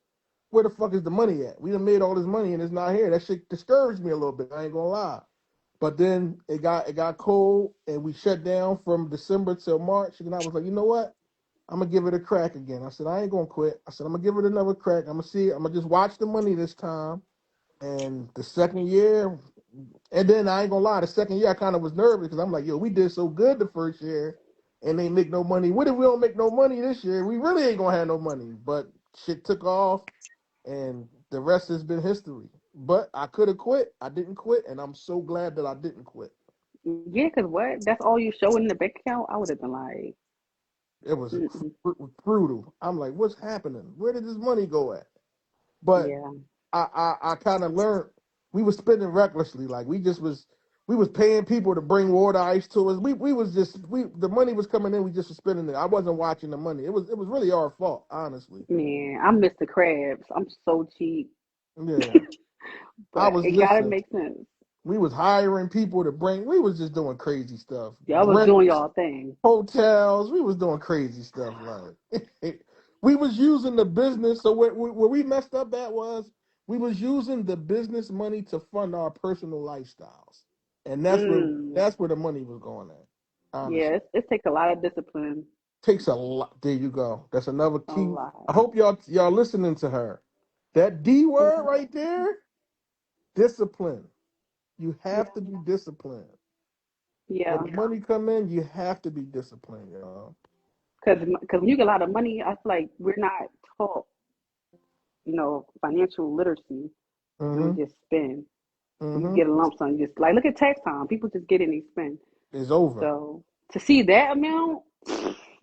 where the fuck is the money at? We done made all this money and it's not here. That shit discouraged me a little bit. I ain't gonna lie. But then it got cold and we shut down from December till March. And I was like, you know what? I'm gonna give it a crack again. I said, I ain't gonna quit. I said, I'm gonna give it another crack. I'm gonna see. I'm gonna just watch the money this time. And the second year, and then I ain't gonna lie, the second year I kind of was nervous because I'm like, yo, we did so good the first year and they make no money. What if we don't make no money this year? We really ain't gonna have no money. But shit took off and the rest has been history. But I could have quit. I didn't quit, and I'm so glad that I didn't quit. Yeah, cause what? That's all you show in the bank account. I would have been like, It was mm-mm. brutal. I'm like, what's happening? Where did this money go at? But Yeah. I kind of learned we was spending recklessly. Like we was paying people to bring water ice to us. We was just the money was coming in. We just was spending it. I wasn't watching the money. It was really our fault, honestly. Man, I miss the crabs. I'm so cheap, Yeah, I but was it gotta listen. make sense. We was hiring people to bring. We was just doing crazy stuff. Y'all was Rent doing y'all thing. hotels. We was doing crazy stuff. Like we was using the business. So where we messed up at was we was using the business money to fund our personal lifestyles, and Mm. that's where the money was going at. Yeah, Honestly, it takes a lot of discipline. takes a lot. There you go. That's another A key. lot. I hope y'all listening to her. That D word Mhm. right there, discipline. You Yeah. have to be disciplined. When Yeah. the money come in, you have to be disciplined, y'all. Cause when you get a lot of money, I feel like we're not taught, financial literacy. We Mm-hmm. just spend. You Mm-hmm. get a lump sum. You just like look at tax time. People just get in and spend. It's over. So to see that amount,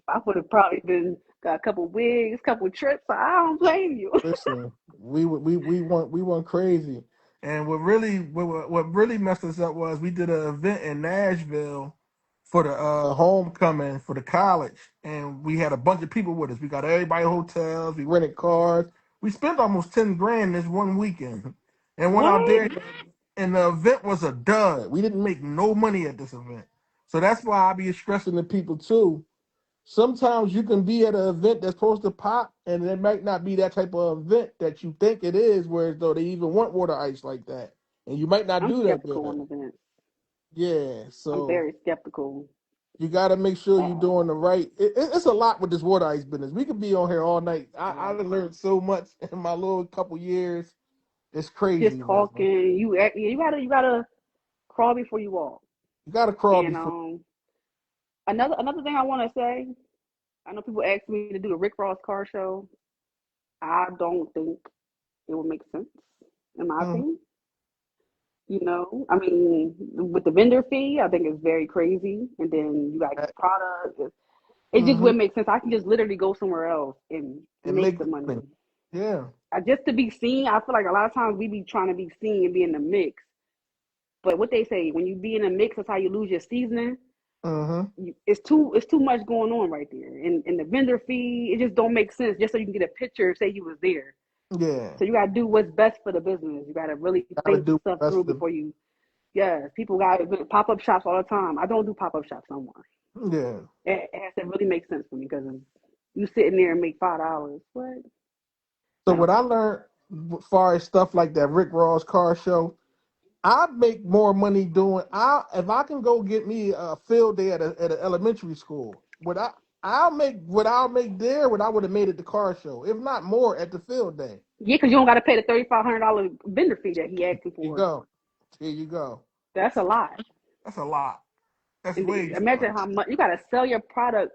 I would have probably been got a couple wigs, couple trips. So I don't blame you. Listen, we went crazy, and what really messed us up was we did an event in Nashville for the homecoming for the college, and we had a bunch of people with us. We got everybody hotels, we rented cars, we spent almost 10 grand this one weekend, and went out What? there, and the event was a dud. We didn't make no money at this event, so that's why I be stressing to people too. Sometimes you can be at an event that's supposed to pop, and it might not be that type of event that you think it is, whereas though they even want water ice like that. And you might not I'm do that skeptical there. on events. Yeah, I'm so very skeptical. you got to make sure you're Uh, doing the right. It's a lot with this water ice business. We could be on here all night. I done learned so much in my little couple years. It's just crazy, man. talking. You gotta crawl before you walk. You got to crawl And before. another thing I want to say. I know people ask me to do the Rick Ross car show. I don't think it would make sense, in my Mhm. opinion. I mean, with the vendor fee, I think it's very crazy. And then you gotta get the product. It just Mhm. wouldn't make sense. I can just literally go somewhere else and And make make the money. money. Yeah. Just to be seen, I feel like a lot of times we be trying to be seen and be in the mix. But what they say, when you be in a mix, that's how you lose your seasoning. Mm-hmm. It's too much going on right there, and the vendor fee, it just don't make sense. Just so you can get a picture, say you was there. Yeah. So you gotta do what's best for the business. You gotta really Gotta think do stuff the through best of before you. Yeah, people got pop up shops all the time. I don't do pop up shops no more. yeah. It has to really make sense for me because you sitting there and make $5. What? So No. what I learned as far as stuff like that Rick Ross car show, I make more money doing. I if I can go get me a field day at an elementary school, I'll make there what I would have made at the car show, if not more at the field day. Yeah, because you don't got to pay the $3,500 vendor fee that he asking Here you for. go. Here you go. That's a lot. That's a lot. That's And way too imagine much. how much you got to sell your product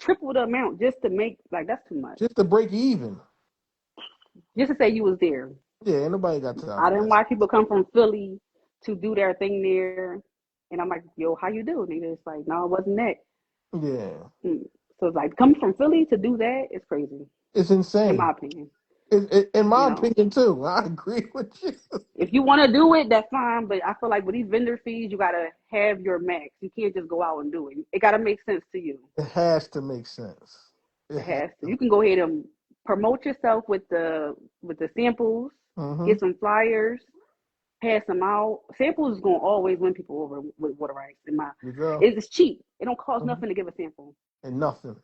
triple the amount just to make, like, that's too much. Just to break even. Just to say you was there. Yeah, ain't nobody got time I for didn't that. watch people come from Philly to do their thing there, and I'm like, yo, how you do, nigga? It's like, no, it wasn't that. Yeah. So it's like coming from Philly to do that is crazy, It's in insane. my opinion. In You my know, opinion too. I agree with you. if you want to do it, that's fine. But I feel like with these vendor fees, you gotta have your max. You can't just go out and do it. It gotta make sense to you. It has to make sense. It It has has to. to. You can go ahead and promote yourself with the samples. Mm-hmm. Get some flyers. Pass them out. Samples is gonna always win people over with water rights. In my, You go. it's cheap. It don't cost Mhm. nothing to give a sample. And nothing.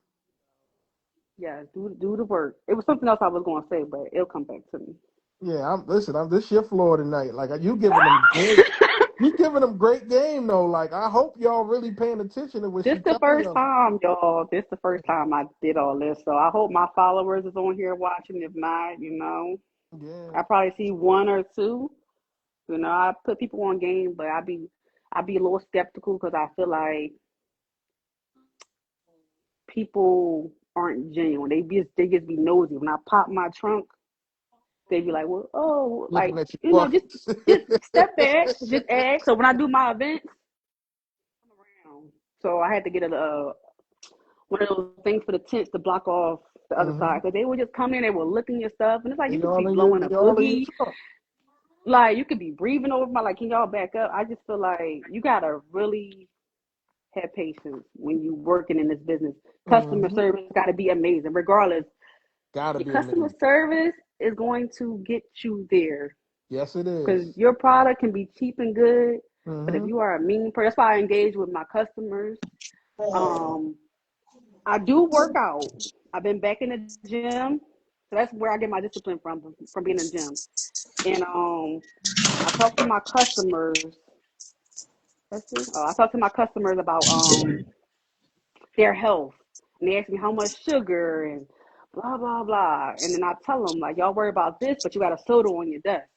Yeah, do the work. It was something else I was gonna say, but it'll come back to me. Yeah, I'm this your floor tonight. Like you giving them great game though. Like I hope y'all really paying attention to what This she the telling first y'all. time, y'all. This the first time I did all this, so I hope my followers is on here watching. If not, Yeah. I probably see one or two. I put people on game, but I be a little skeptical because I feel like people aren't genuine. They just be nosy. When I pop my trunk, they be like, well, oh, like, Looking at you walking. just step back, just ask. So when I do my events, I'm around. So I had to get a one of those things for the tents to block off the other hmm side because they would just come in, they were looking your stuff, and it's like you They could all be in your blowing a they all in your boogie, trunk. like you could be breathing over my, like, can y'all back up? I just feel like you gotta really have patience when you working in this business. Customer hmm service got to be amazing, regardless. Gotta Your be customer amazing. service is going to get you there Yes, it because is. your product can be cheap and good, but if Mm-hmm. you are a mean person, that's why I engage with my customers. Um, I do work out. I've been back in the gym, so that's where I get my discipline from being in the gym. And I talk to my customers. Let's see. Oh, I talk to my customers about their health, and they ask me how much sugar and blah blah blah. And then I tell them, like, y'all worry about this, but you got a soda on your desk.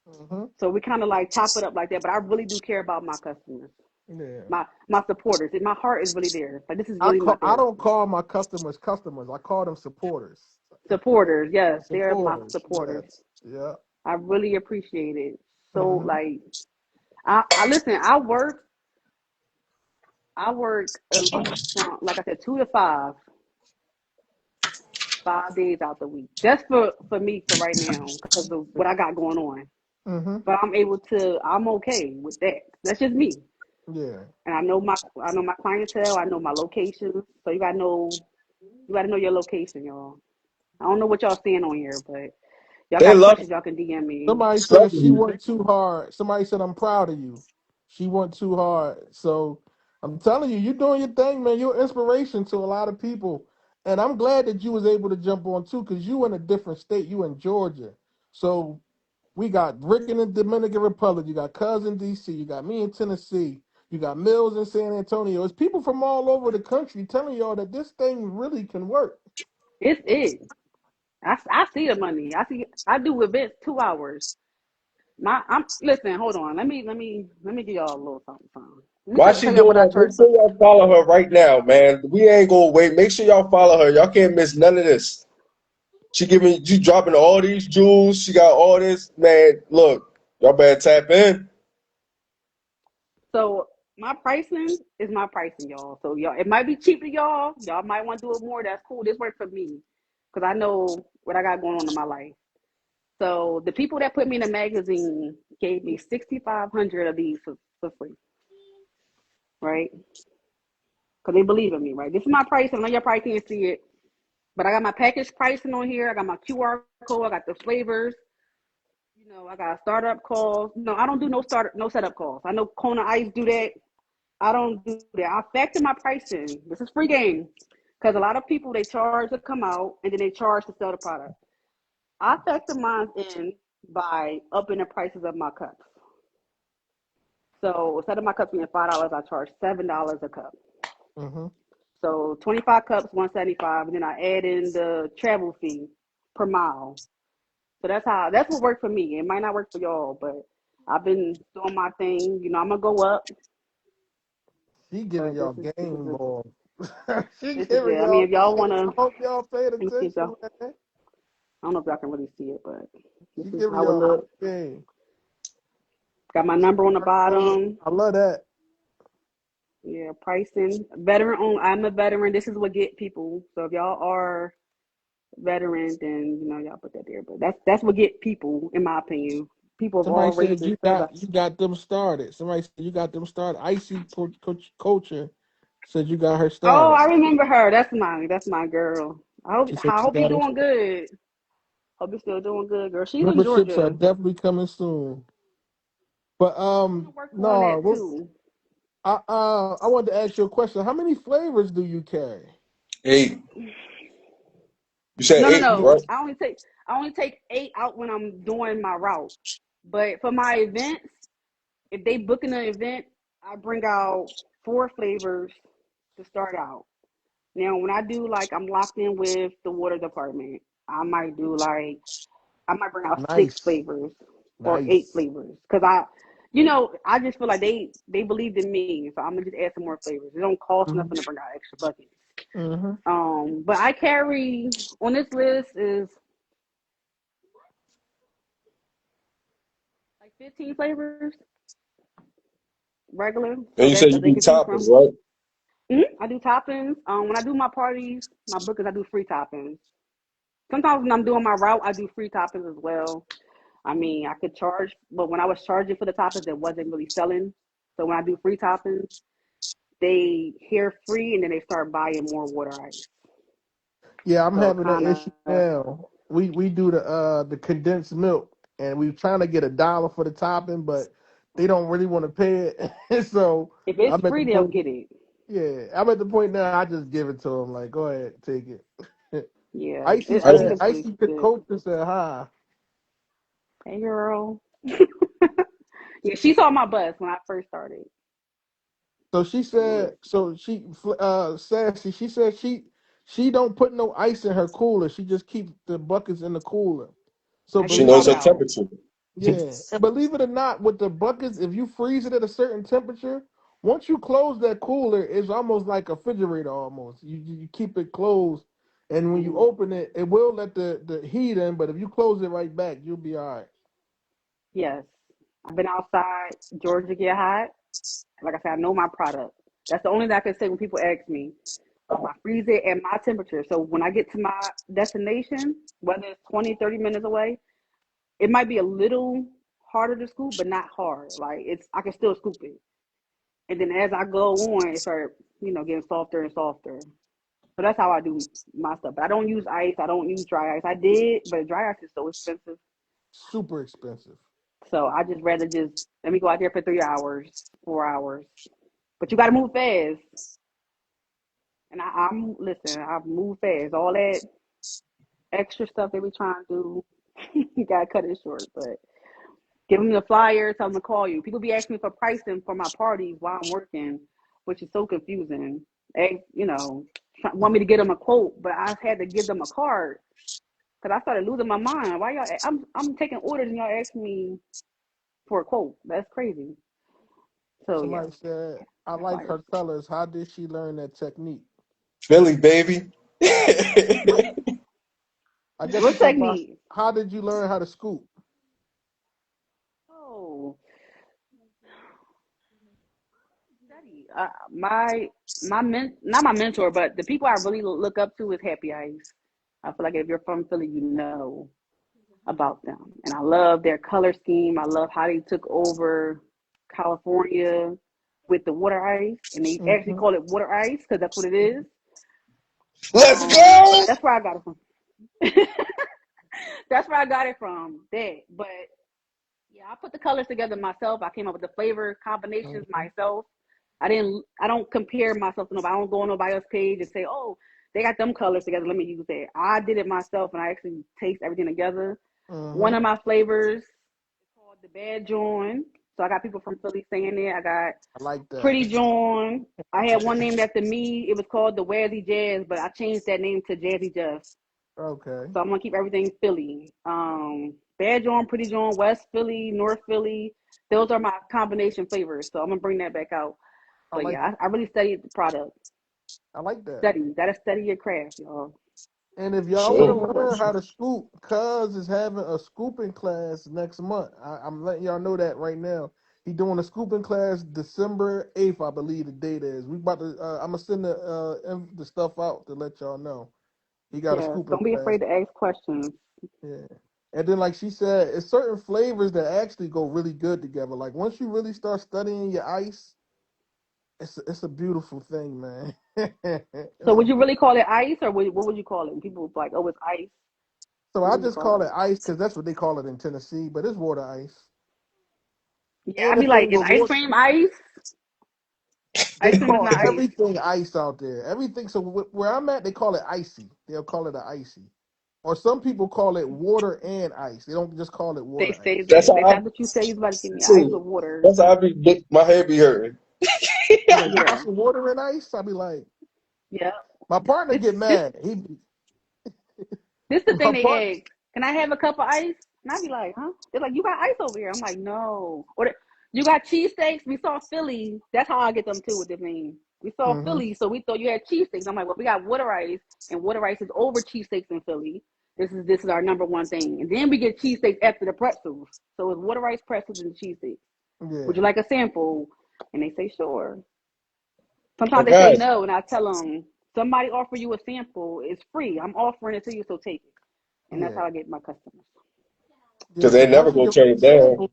Mm-hmm. So we kind of like chop it up like that. But I really do care about my customers, Yeah. my supporters. And my heart is really there. Like, this is really my I therapy. don't call my customers customers. I call them supporters. Supporters, yes, they're my Supporters. supporters. Yes. Yeah. I really appreciate it. So Mm-hmm. like, I listen. I work at least from, like I said, 2 to 5, 5 days out the week. Just for me for right now because of what I got going on. Mm-hmm. But I'm okay with that. That's just me. Yeah. And I know my clientele, I know my locations. So you gotta know your location, y'all. I don't know what y'all seeing on here, but y'all They got love questions, y'all can DM me. Somebody said she it. went too hard. Somebody said I'm proud of you. She went too hard. So I'm telling you, you're doing your thing, man. You're inspiration to a lot of people. And I'm glad that you was able to jump on too, because you in a different state. You in Georgia. So we got Rick in the Dominican Republic. You got Cuz in DC. You got me in Tennessee. You got Mills in San Antonio. It's people from all over the country telling y'all that this thing really can work. It's it. I see the money. I do events 2 hours. I'm listen. Hold on. Let me give y'all a little something. Something. Let me Why she tell y'all doing what I that? charge Make for. sure y'all follow her right now, man. We ain't gonna wait. Make sure y'all follow her. Y'all can't miss none of this. She dropping all these jewels. She got all this, man. Look, y'all better tap in. So my pricing is my pricing, y'all. So y'all, it might be cheap to y'all. Y'all might want to do it more. That's cool. This works for me because I know what I got going on in my life. So the people that put me in the magazine gave me 6,500 of these for free, right? because they believe in me, right? This is my pricing. I know y'all probably can't see it, but I got my package pricing on here. I got my QR code. I got the flavors. You know, I got startup calls. No, I don't do no setup calls. I know Kona Ice do that. I don't do that. I factor my pricing. This is free game because a lot of people they charge to come out and then they charge to sell the product. I factor mine in by upping the prices of my cups. So instead of my cups being $5, I charge $7 a cup. Mm-hmm. So 25 cups, 175, and then I add in the travel fee per mile. So that's what worked for me. It might not work for y'all, but I've been doing my thing. You know, I'm gonna go up, She giving but this y'all is this is game this, ball. She this is giving it. I mean, y'all if y'all game. wanna, I hope y'all paid let me see if attention, y'all. man. I don't know if y'all can really see it, but this She is giving how it y'all looks. game. Got my number on the bottom. I love that. Yeah, pricing. Veteran owned. I'm a veteran. This is what get people. So if y'all are veteran, then you know y'all put that there. But that's what get people, in my opinion. People of all Somebody said races. Cause you got them started. Somebody said you got them started. Icy culture said you got her oh, started. I remember her. That's my girl. She said I you hope you're got her. doing good. Hope you're still doing good, girl. She's in Memberships are Georgia. definitely coming soon. But I want to work on no, that too. I wanted to ask you a question. How many flavors do you carry? 8. You said No, no, 8, Yeah. no. right? I only take 8 out when I'm doing my route. But for my events, if they booking an event, I bring out 4 flavors to start out. Now, when I do like I'm locked in with the water department, I might bring out 6 Nice. flavors or 8 Nice. flavors because I just feel like they believed in me, so I'm gonna just add some more flavors. It don't cost Mm-hmm. nothing to bring out extra buckets. Mm-hmm. But I carry on this list is like 15 flavors regular, And so you said you that they do can choose toppings, from. right? I do toppings. When I do my parties, my bookings, I do free toppings. Sometimes when I'm doing my route, I do free toppings as well. I mean, I could charge, but when I was charging for the toppings, it wasn't really selling. So when I do free toppings, they hear free and then they start buying more water ice. Yeah, I'm So it having that kind issue of, now. We do the condensed milk, and we're trying to get $1 for the topping, but they don't really want to pay it. So if it's I'm at the free, they'll point. get it. Yeah, I'm at the point now. I just give it to them. Like, go ahead, take it. Yeah, I I think said, it's really Icy good. coach said hi. Hey, girl. Yeah, she saw my bus when I first started. So she Yeah, said, sassy. She said she don't put no ice in her cooler. She just keeps the buckets in the cooler. So I get She believe knows it swapped her or out. temperature. yeah, and believe it or not, with the buckets, if you freeze it at a certain temperature, once you close that cooler, it's almost like a refrigerator. Almost, you keep it closed, and when you Hmm. open it, it will let the heat in. But if you close it right back, you'll be all right. Yes, I've been outside. Georgia get hot. Like I said, I know my product. That's the only thing I can say when people ask me. I freeze it at my temperature. So when I get to my destination, whether it's 20, 30 minutes away, it might be a little harder to scoop, but not hard. Like I can still scoop it. And then as I go on, it start, getting softer and softer. So that's how I do my stuff. But I don't use ice. I don't use dry ice. I did, but dry ice is so expensive. Super expensive. So I just rather just let me go out there for 3 hours, 4 hours. But you got to move fast. And I'm listen. I've moved fast. All that extra stuff they be trying to do, you gotta cut it short. But give them the flyer. Tell them to call you. People be asking me for pricing for my parties while I'm working, which is so confusing. They, want me to get them a quote, but I had to give them a card because I started losing my mind. Why y'all? I'm taking orders and y'all asking me for a quote. That's crazy. So yeah, Somebody said, I got like flyers. her colors. How did she learn that technique? Philly, baby. I guess she What talking about technique? how did you learn how to scoop? Oh, study. Not my mentor, but the people I really look up to is Happy Ice. I feel like if you're from Philly, you know about them, and I love their color scheme. I love how they took over California. with the water ice, and they actually Mm-hmm. call it water ice because that's what it is. Let's go. That's where I got it from. That's where I got it from. That, but yeah, I put the colors together myself. I came up with the flavor combinations Mm-hmm. myself. I don't compare myself to nobody. I don't go on nobody's page and say, oh, they got them colors together. Let me use that. I did it myself, and I actually taste everything together. One Mm-hmm. of my flavors is called the Bad John. So I got people from Philly saying it. I got I like that. Pretty John. I had one named after me. It was called the Wazzy Jazz, but I changed that name to Jazzy Jeff. Okay. So I'm gonna keep everything Philly. Bad John, Pretty John, West Philly, North Philly. Those are my combination flavors. So I'm gonna bring that back out. I But like yeah, I really studied the product. I like that. Study. Gotta study your craft, y'all. And if y'all want Sure. to learn how to scoop, Cuz is having a scooping class next month. I'm letting y'all know that right now. He doing a scooping class December 8th, I believe the date is. We about to. I'm gonna send the stuff out to let y'all know. He got a Yeah, scooping don't be class. afraid to ask questions. Yeah. And then, like she said, it's certain flavors that actually go really good together. Like once you really start studying your ice, it's a beautiful thing, man. So would you really call it ice, or what would you call it? People like, oh, it's ice. So What I would you just call call it? it ice because that's what they call it in Tennessee, but it's water ice. Yeah, And I'd the be like, thing is with ice water, cream ice? they Ice cream is call not ice. everything ice out there. Everything. So where I'm at, they call it icy. They'll call it an icy. Or some people call it water and ice. They don't just call it They water say ice. That's that. how I That's what you say. You about to give me ice too. with water. That's how I be. My head be hurting. Be like, you got Yeah, some water and ice? I'll be like, yeah. my partner This get this mad. this the thing My they partner. ask. Can I have a cup of ice? And I be like, huh? They're like, you got ice over here. I'm like, no. Or you got cheesesteaks? We saw Philly. That's how I get them too with the name. We saw Mm-hmm. Philly, so we thought you had cheesesteaks. I'm like, well, we got water ice, and water ice is over cheesesteaks in Philly. This is our number one thing. And then we get cheesesteaks after the pretzels. So it's water ice pretzels and cheesesteaks. Would Yeah. you like a sample? And they say sure. Sometimes But they say guys, no, and I tell them somebody offer you a sample, it's free. I'm offering it to you, so take it. And that's Yeah. how I get my customers. Yeah, because they because never once you gonna give turn them it the down. sample,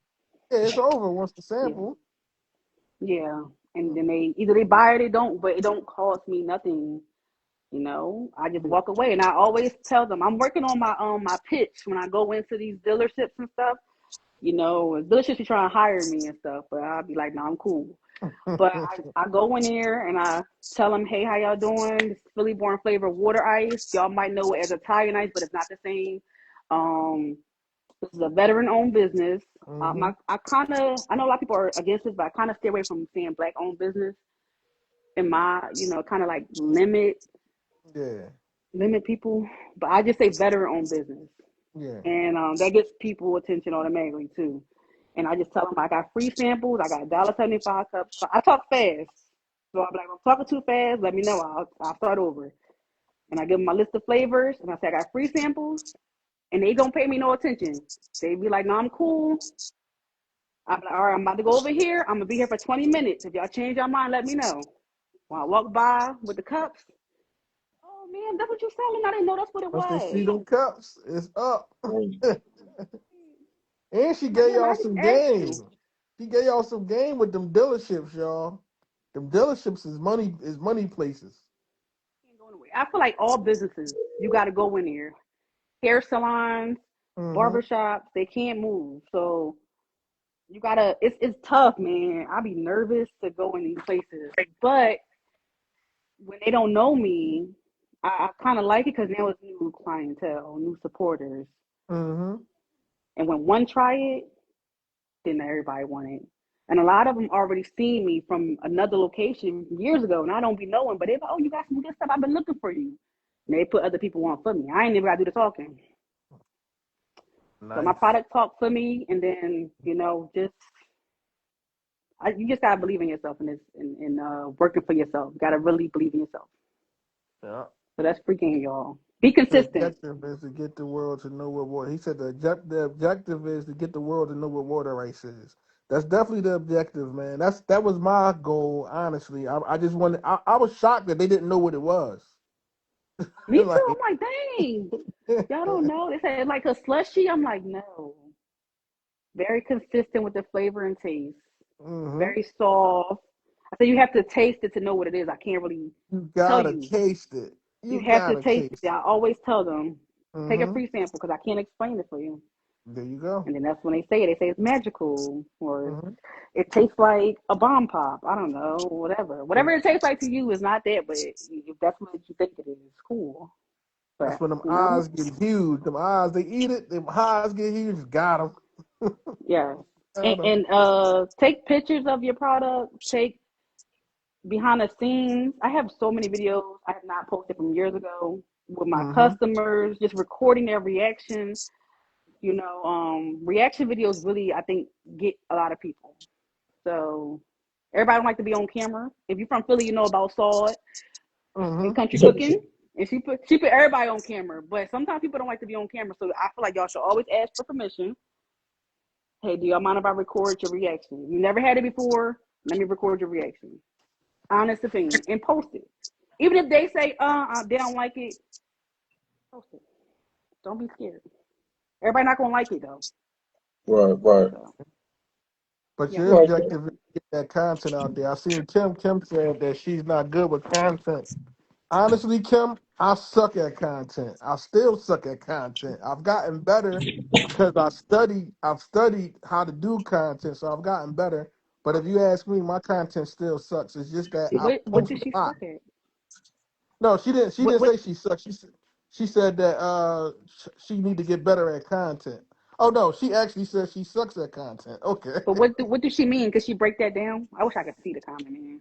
yeah, it's over once the Yeah, sample. yeah. And then they either they buy it or they don't, but it don't cost me nothing. I just Yeah. walk away, and I always tell them I'm working on my pitch when I go into these dealerships and stuff. Dealerships be trying to hire me and stuff, but I'll be like, no, I'm cool. But I go in there and I tell them, hey, how y'all doing? This is Philly Born Flavor water ice. Y'all might know it as Italian ice, but it's not the same. Um, this is a veteran-owned business. Mm-hmm. I know a lot of people are against this, but I kind of stay away from saying black-owned business in my, kind of like Yeah. limit people. But I just say veteran-owned business, Yeah. and that gets people attention automatically too. And I just tell them I got free samples. I got $1.75 cups. I talk fast, so I'm like, I'm talking too fast. Let me know. I'll start over. And I give them my list of flavors, and I say I got free samples, and they don't pay me no attention. They be like, no, I'm cool. I'm like, all right, I'm about to go over here. I'm gonna be here for 20 minutes. If y'all change your mind, let me know. When I walk by with the cups, oh man, that's what you're selling. I didn't know that's what it Once they see was. them cups, it's up. Mm. And she I'm like, gave damn, y'all I just some asked game. you. She gave y'all some game with them dealerships, y'all. Them dealerships is money places. I feel like all businesses, you got to go in there. Hair salons, Mm-hmm. barbershops, they can't move. So you gotta. It's tough, man. I be nervous to go in these places, but when they don't know me, I kind of like it because now it's new clientele, new supporters, Mm-hmm. and when one try it, then everybody want it. And a lot of them already seen me from another location years ago, and I don't be knowing, but they like, oh, you got some good stuff. I've been looking for you. And they put other people on for me. I ain't never got to do the talking. So my Nice. product talk for me, and then you just gotta believe in yourself and this and working for yourself. You gotta really believe in yourself. Yeah. So that's freaking y'all. Be The consistent. objective is to get the world to know what water. He said the objective is to get the world to know what water ice is. That's definitely the objective, man. That was my goal, honestly. I just wanted. I was shocked that they didn't know what it was. Me too. Like, I'm like, dang, y'all don't know. They said like a slushy. I'm like, no. Very consistent with the flavor and taste. hmm Very soft. I said you have to taste it to know what it is. I can't really You tell gotta you. taste it. You You have to gotta taste taste it. it. I always tell them, take a Mm-hmm. free sample because I can't explain it for you. There you go. And then that's when they say it. They say it's magical or Mm-hmm. it tastes like a bomb pop. I don't know, whatever. Whatever it tastes like to you is not that, but if that's what you think it is, cool. That's But, when them you know, eyes get huge. Them eyes, they eat it. Them eyes get huge. Got them. yeah. Got 'em. And take pictures of your product. Take behind the scenes. I have so many videos I have not posted from years ago with my Mm-hmm. customers, just recording their reaction. Reaction videos really, I think, get a lot of people. So everybody don't like to be on camera. If you're from Philly, you know about Saud and Mm-hmm. Country Cooking. And she put everybody on camera. But sometimes people don't like to be on camera. So I feel like y'all should always ask for permission. Hey, do y'all mind if I record your reaction? You never had it before. Let me record your reaction. Honest opinion. And post it. Even if they say they don't like it, post it. Don't be scared. Everybody not gonna like it though. Right, right. So But yeah. your Right. objective is to get that content out there. I seen Kim. Kim said that she's not good with content. Honestly, Kim, I suck at content. I still suck at content. I've gotten better because I've studied how to do content, so I've gotten better. But if you ask me, my content still sucks. It's just that I What post did she a lot. suck at? No, she didn't. She didn't What say she sucks. She said that she need to get better at content. Oh no, she actually said she sucks at content. Okay. but what does she mean? Could she break that down? I wish I could see the comment in.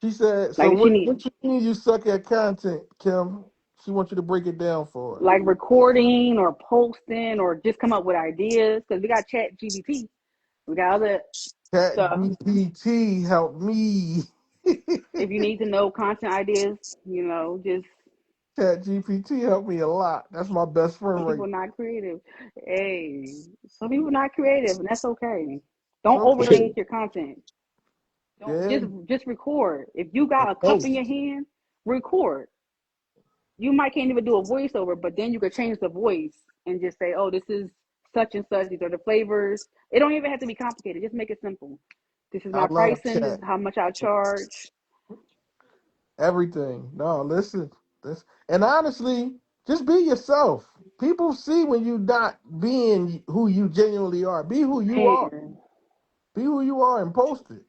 She said, so Like, does she need what you mean you suck at content, Kim? She wants you to break it down for her. like recording or posting or just come up with ideas? Because we got Chat GBT, we got other Chat stuff. GPT help me. If you need to know content ideas, just Chat GPT helped me a lot. That's my best some friend right people not creative. Hey, some people not creative, and that's okay. Don't there. Okay. overthink your content. Don't Yeah. just record. If you got a cup in Hey, your hand, record. You might can't even do a voiceover, but then you could change the voice and just say, "Oh, this is such and such. These are the flavors." It don't even have to be complicated. Just make it simple. This is I my love pricing. This is chat. how much I charge. Everything. No, listen. And honestly, just be yourself. People see when you not being who you genuinely are. Be who you are. Man, Be who you are and post it.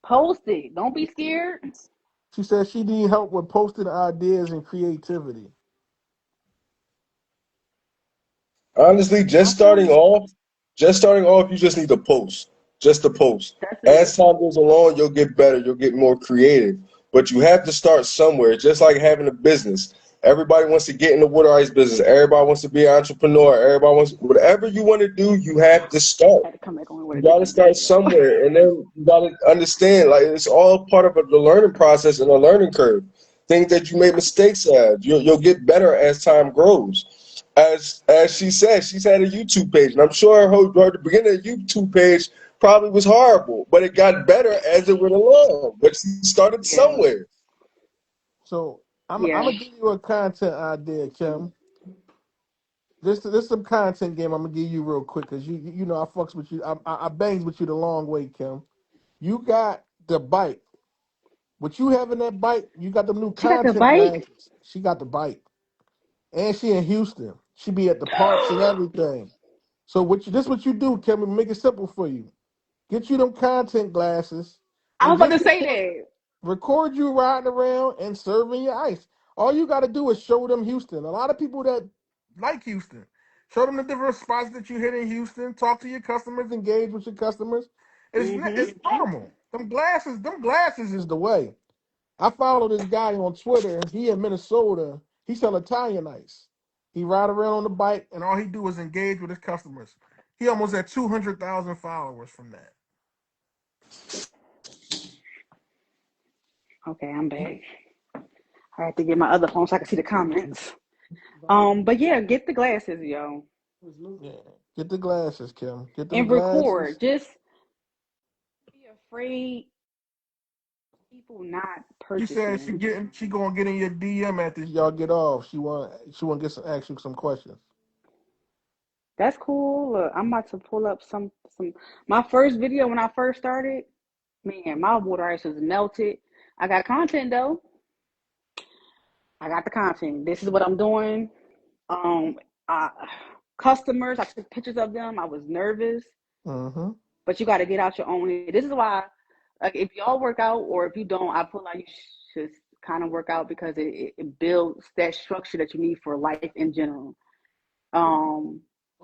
post it. Don't be scared. She said she need help with posting ideas and creativity. Honestly, I feel you. just starting off, you just need to post. Just to post. That's As it. time goes along, you'll get better, you'll get more creative. But you have to start somewhere, just like having a business. Everybody wants to get in the water ice business. Everybody wants to be an entrepreneur. Everybody wants whatever you want to do, you have to start. Had to come back on with You a got to different start video. somewhere, and then you got to understand, like it's all part of the learning process and a learning curve. Things that you made mistakes at, you'll get better as time grows. As she said, she's had a YouTube page, and I'm sure the beginning of the YouTube page probably was horrible, but it got better as it went along. But she started Yeah, somewhere. So I'm yeah. gonna give you a content idea, Kim. This some content game I'm gonna give you real quick because you know I fucks with you. I bangs with you the long way, Kim. You got the bike. What you have in that bike? You got them new She got the content bike. glasses. She got the bike, and she in Houston. She be at the parks and everything. So what you do, Kim? Make it simple for you. Get you them content glasses, I and was about just to say that. record you riding around and serving your ice. All you got to do is show them Houston. A lot of people that like Houston, show them the different spots that you hit in Houston. Talk to your customers, engage with your customers. Mm-hmm. It's normal. Them glasses is the way. I follow this guy on Twitter. He in Minnesota. He sell Italian ice. He ride around on the bike, and all he do is engage with his customers. He almost had 200,000 followers from that. Okay, I'm back. I have to get my other phone so I can see the comments. But yeah, get the glasses, yo, Yeah. Get the glasses, Kim. Get them and glasses. record. Just be afraid people not She said purchasing. she gonna get in your DM after y'all get off. She want to get some ask you some questions. That's cool. Look, I'm about to pull up some. My first video when I first started. Man, my water ice is melted. I got content though. I got the content. This is what I'm doing. Um, I, customers, I took pictures of them. I was nervous, Mm-hmm. but you got to get out your own head. This is why, like, if y'all work out or if you don't, I feel like you should kind of work out because it builds that structure that you need for life in general. Um,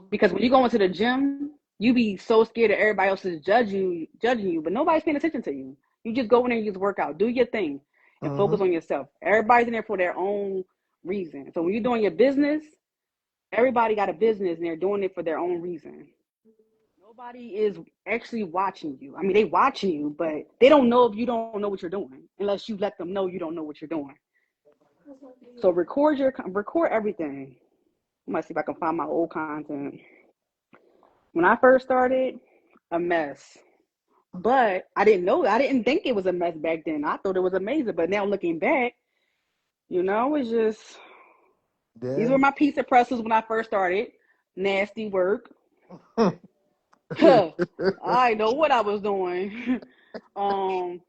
because when you go into the gym, you be so scared that everybody else is judging you, but nobody's paying attention to you. You just go in there and you just work out, do your thing, and Mm-hmm. focus on yourself. Everybody's in there for their own reason. So when you're doing your business, everybody got a business and they're doing it for their own reason. Nobody is actually watching you. I mean, they watching you, but they don't know if you don't know what you're doing unless you let them know you don't know what you're doing. So record everything. I might see if I can find my old content. When I first started, a mess. But I didn't know. I didn't think it was a mess back then. I thought it was amazing. But now looking back, it's just these Yeah. were my pizza presses when I first started. Nasty work. I didn't know what I was doing. um,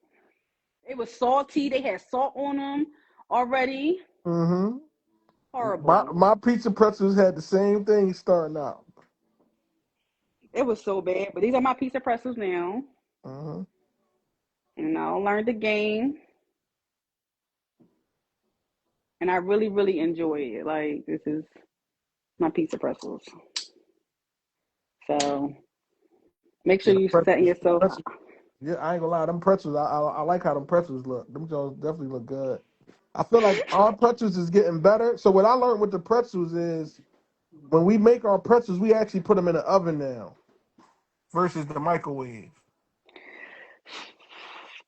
it was salty. They had salt on them already. Mm-hmm. My Horrible. my pizza pretzels had the same thing starting out. It was so bad. But these are my pizza presses now. Mm-hmm. Learned the game. And I really, really enjoy it. Like, this is my pizza pretzels. So make sure Yeah, the you setting pretzels. yourself. Yeah, I ain't gonna lie, them pretzels. I like how them pretzels look. Them joints definitely look good. I feel like our pretzels is getting better. So what I learned with the pretzels is when we make our pretzels, we actually put them in the oven now versus the microwave.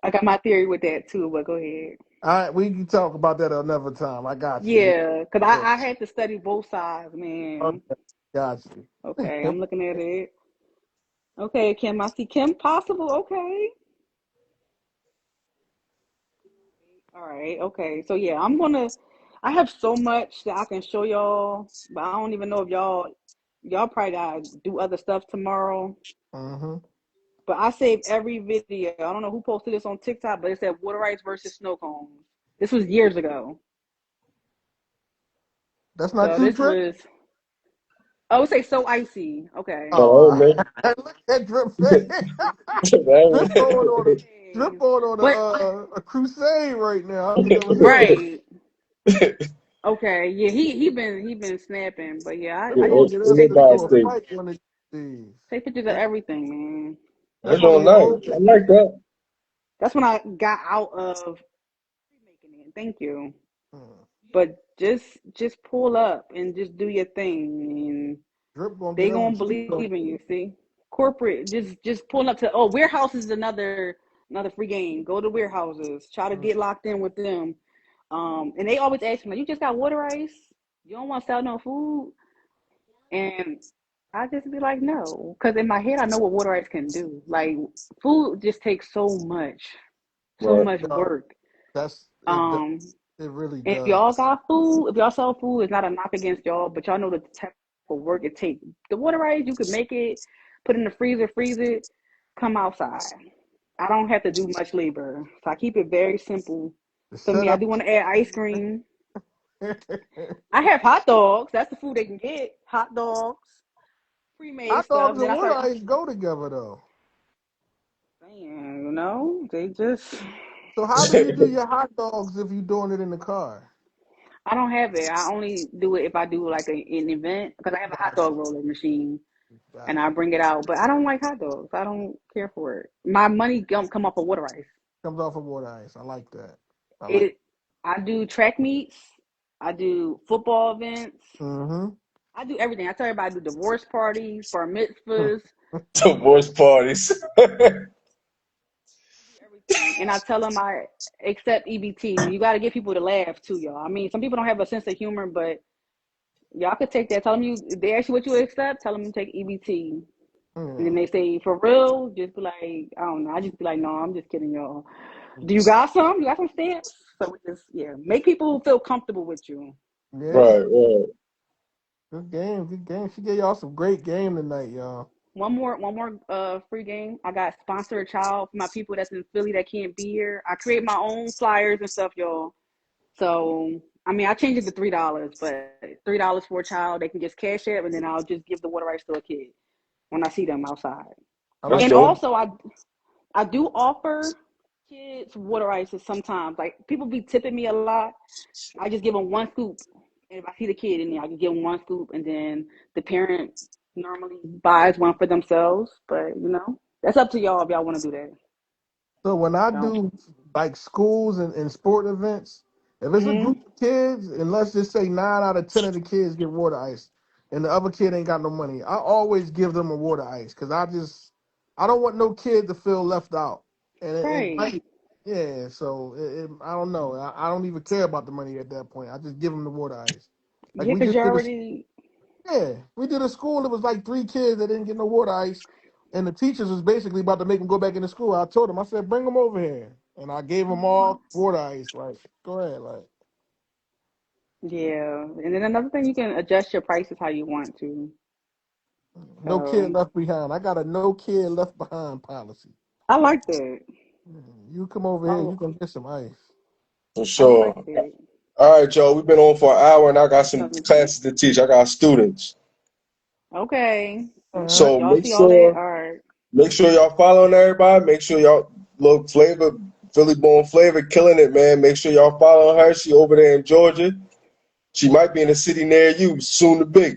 I got my theory with that too, but go ahead. All right, we can talk about that another time. I got you. Yeah, because Yeah. I had to study both sides, man. Okay, got you. Okay, I'm looking at it. Okay, Kim, I see Kim Possible. Okay. All right. Okay. So yeah, I have so much that I can show y'all, but I don't even know if y'all probably gotta do other stuff tomorrow. Mm-hmm. But I saved every video. I don't know who posted this on TikTok, but it said water ice versus snow cones. This was years ago. That's not So you, this Drip. was, oh, it say so icy. Okay. Oh, Oh, man. look at Drip face. Drip That on a Hey. Drip on But a crusade right now. I forget what that is. right. Okay. Yeah, he been snapping. But yeah, Drip I gonna just get us it take into about a pictures. state. fight one of these days. Take pictures of That, everything, man. that That's go all your nice. whole I like that. That's when I got out of making it. Thank you. Hmm. But just pull up and just do your thing, and Drip gonna get they us a gonna cheat believe code. in you. See, corporate just pulling up to warehouse is another free game. Go to warehouses, try to Hmm. get locked in with them. And they always ask me, like, you just got water ice? You don't want to sell no food? And I just be like, no, because in my head I know what water ice can do. Like, food just takes so Right. much No, work. that's it. Um, It really and if y'all does. got food, if y'all sell food, it's not a knock against y'all, but y'all know the type of work it takes. The water ice, you could make it, put it in the freezer, freeze it, come outside. I don't have to do much labor. So I keep it very simple. The So me, I setup. do want to add ice cream. I have hot dogs. That's the food they can get. Hot dogs, pre-made Hot stuff. dogs Then and I water start ice go together though. saying, they just. So how do you do your hot dogs if you're doing it in the car? I don't have it. I only do it if I do like an event because I have a hot Got dog roller machine. you. Got And I you. bring it out. But I don't like hot dogs. I don't care for it. My money don't come off of water ice. Comes off of water ice. I like that. I like. It. I do track meets. I do football events. Mm-hmm. I do everything. I tell everybody I do divorce parties, bar mitzvahs. Divorce parties. I do everything. And I tell them I accept EBT. You got to get people to laugh too, y'all. I mean, some people don't have a sense of humor, but y'all could take that. Tell them if they ask you what you accept, tell them you take EBT. And then Mm. they say, for real, just be like, I don't know. I just be like, no, I'm just kidding, y'all. Do you got some? You got some stamps? So we just, yeah, make people feel comfortable with you. Yeah. Right, right. Good game. Good game. She gave y'all some great game tonight, y'all. One more free game. I got sponsor a child for my people that's in Philly that can't be here. I create my own flyers and stuff, y'all. So I mean, I changed it to $3, but $3 for a child, they can just cash it, and then I'll just give the water rights to a kid when I see them outside. I That's like And that. dope. also, I do offer kids water ice sometimes. Like people be tipping me a lot. I just give them one scoop, and if I see the kid in there, I just give them one scoop, and then the parent normally buys one for themselves. But that's up to y'all if y'all want to do that. So when I Don't. do like schools and sport events, if it's a Mm-hmm. group of kids, and let's just say 9 out of 10 of the kids get water ice, and the other kid ain't got no money, I always give them a water ice because I don't want no kid to feel left out. And it Right. might, yeah. So I don't know. I don't even care about the money at that point. I just give them the water ice. Like Yeah, we because just you're did a already. yeah, we did a school. It was like 3 kids that didn't get no water ice, and the teachers was basically about to make them go back into school. I told them, I said, bring them over here, and I gave them all water ice. Like, go ahead, like Yeah. And then another thing, you can adjust your prices how you want to. no kid So left behind. I got a no kid left behind policy. I like that. You come over here, I, you can get some ice. For I like sure. that. All right, Joe. We've been on for an hour, and I got some Nothing to- classes to teach. I got students. Okay. All right. So Y'all see all that? All right. make sure y'all following everybody. Make sure y'all look Flavor, Philly Born Flavor, killing it, man. Make sure y'all following her. She over there in Georgia. She might be in a city near you, soon to be,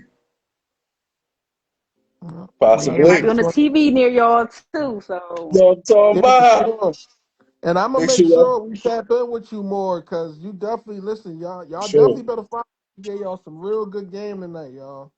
Well, Yeah, it might possibly. be on the TV near y'all too. You So know what I'm talking yeah, for about? sure. And I'm gonna Make make sure y'all, sure we tap in with you more because you definitely listen, y'all. Y'all sure. definitely better find. Get y'all some real good game tonight, y'all.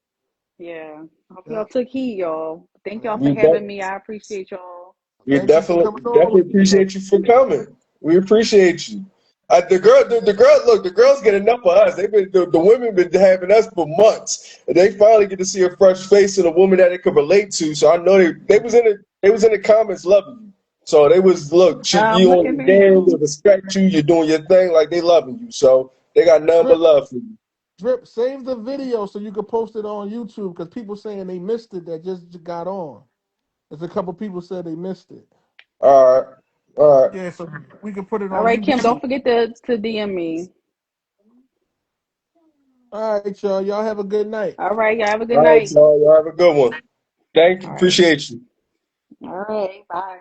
yeah, I hope Yeah. y'all took heed, y'all. Thank y'all for We having de- me. I appreciate y'all. we Thank you for definitely coming on. definitely appreciate you for coming. We appreciate you. The girl, look, the girls get enough of us. The women been having us for months, and they finally get to see a fresh face and a woman that they could relate to. So I know they was in the comments loving you. So they was look, you Look at on your game, they me. respect you, you're doing your thing, like they loving you. So they got nothing but Drip, love for you. drip, save the video so you can post it on YouTube because people saying they missed it that just got on. There's a couple people said they missed it. All right, all right, Yeah, so we can put it All on right, Kim, YouTube. don't forget to DM me. All right, y'all. Y'all have a good night. All right, y'all have a good all right, night. y'all. Y'all have a good one. Thank you. All right. Appreciate you. All right. Bye.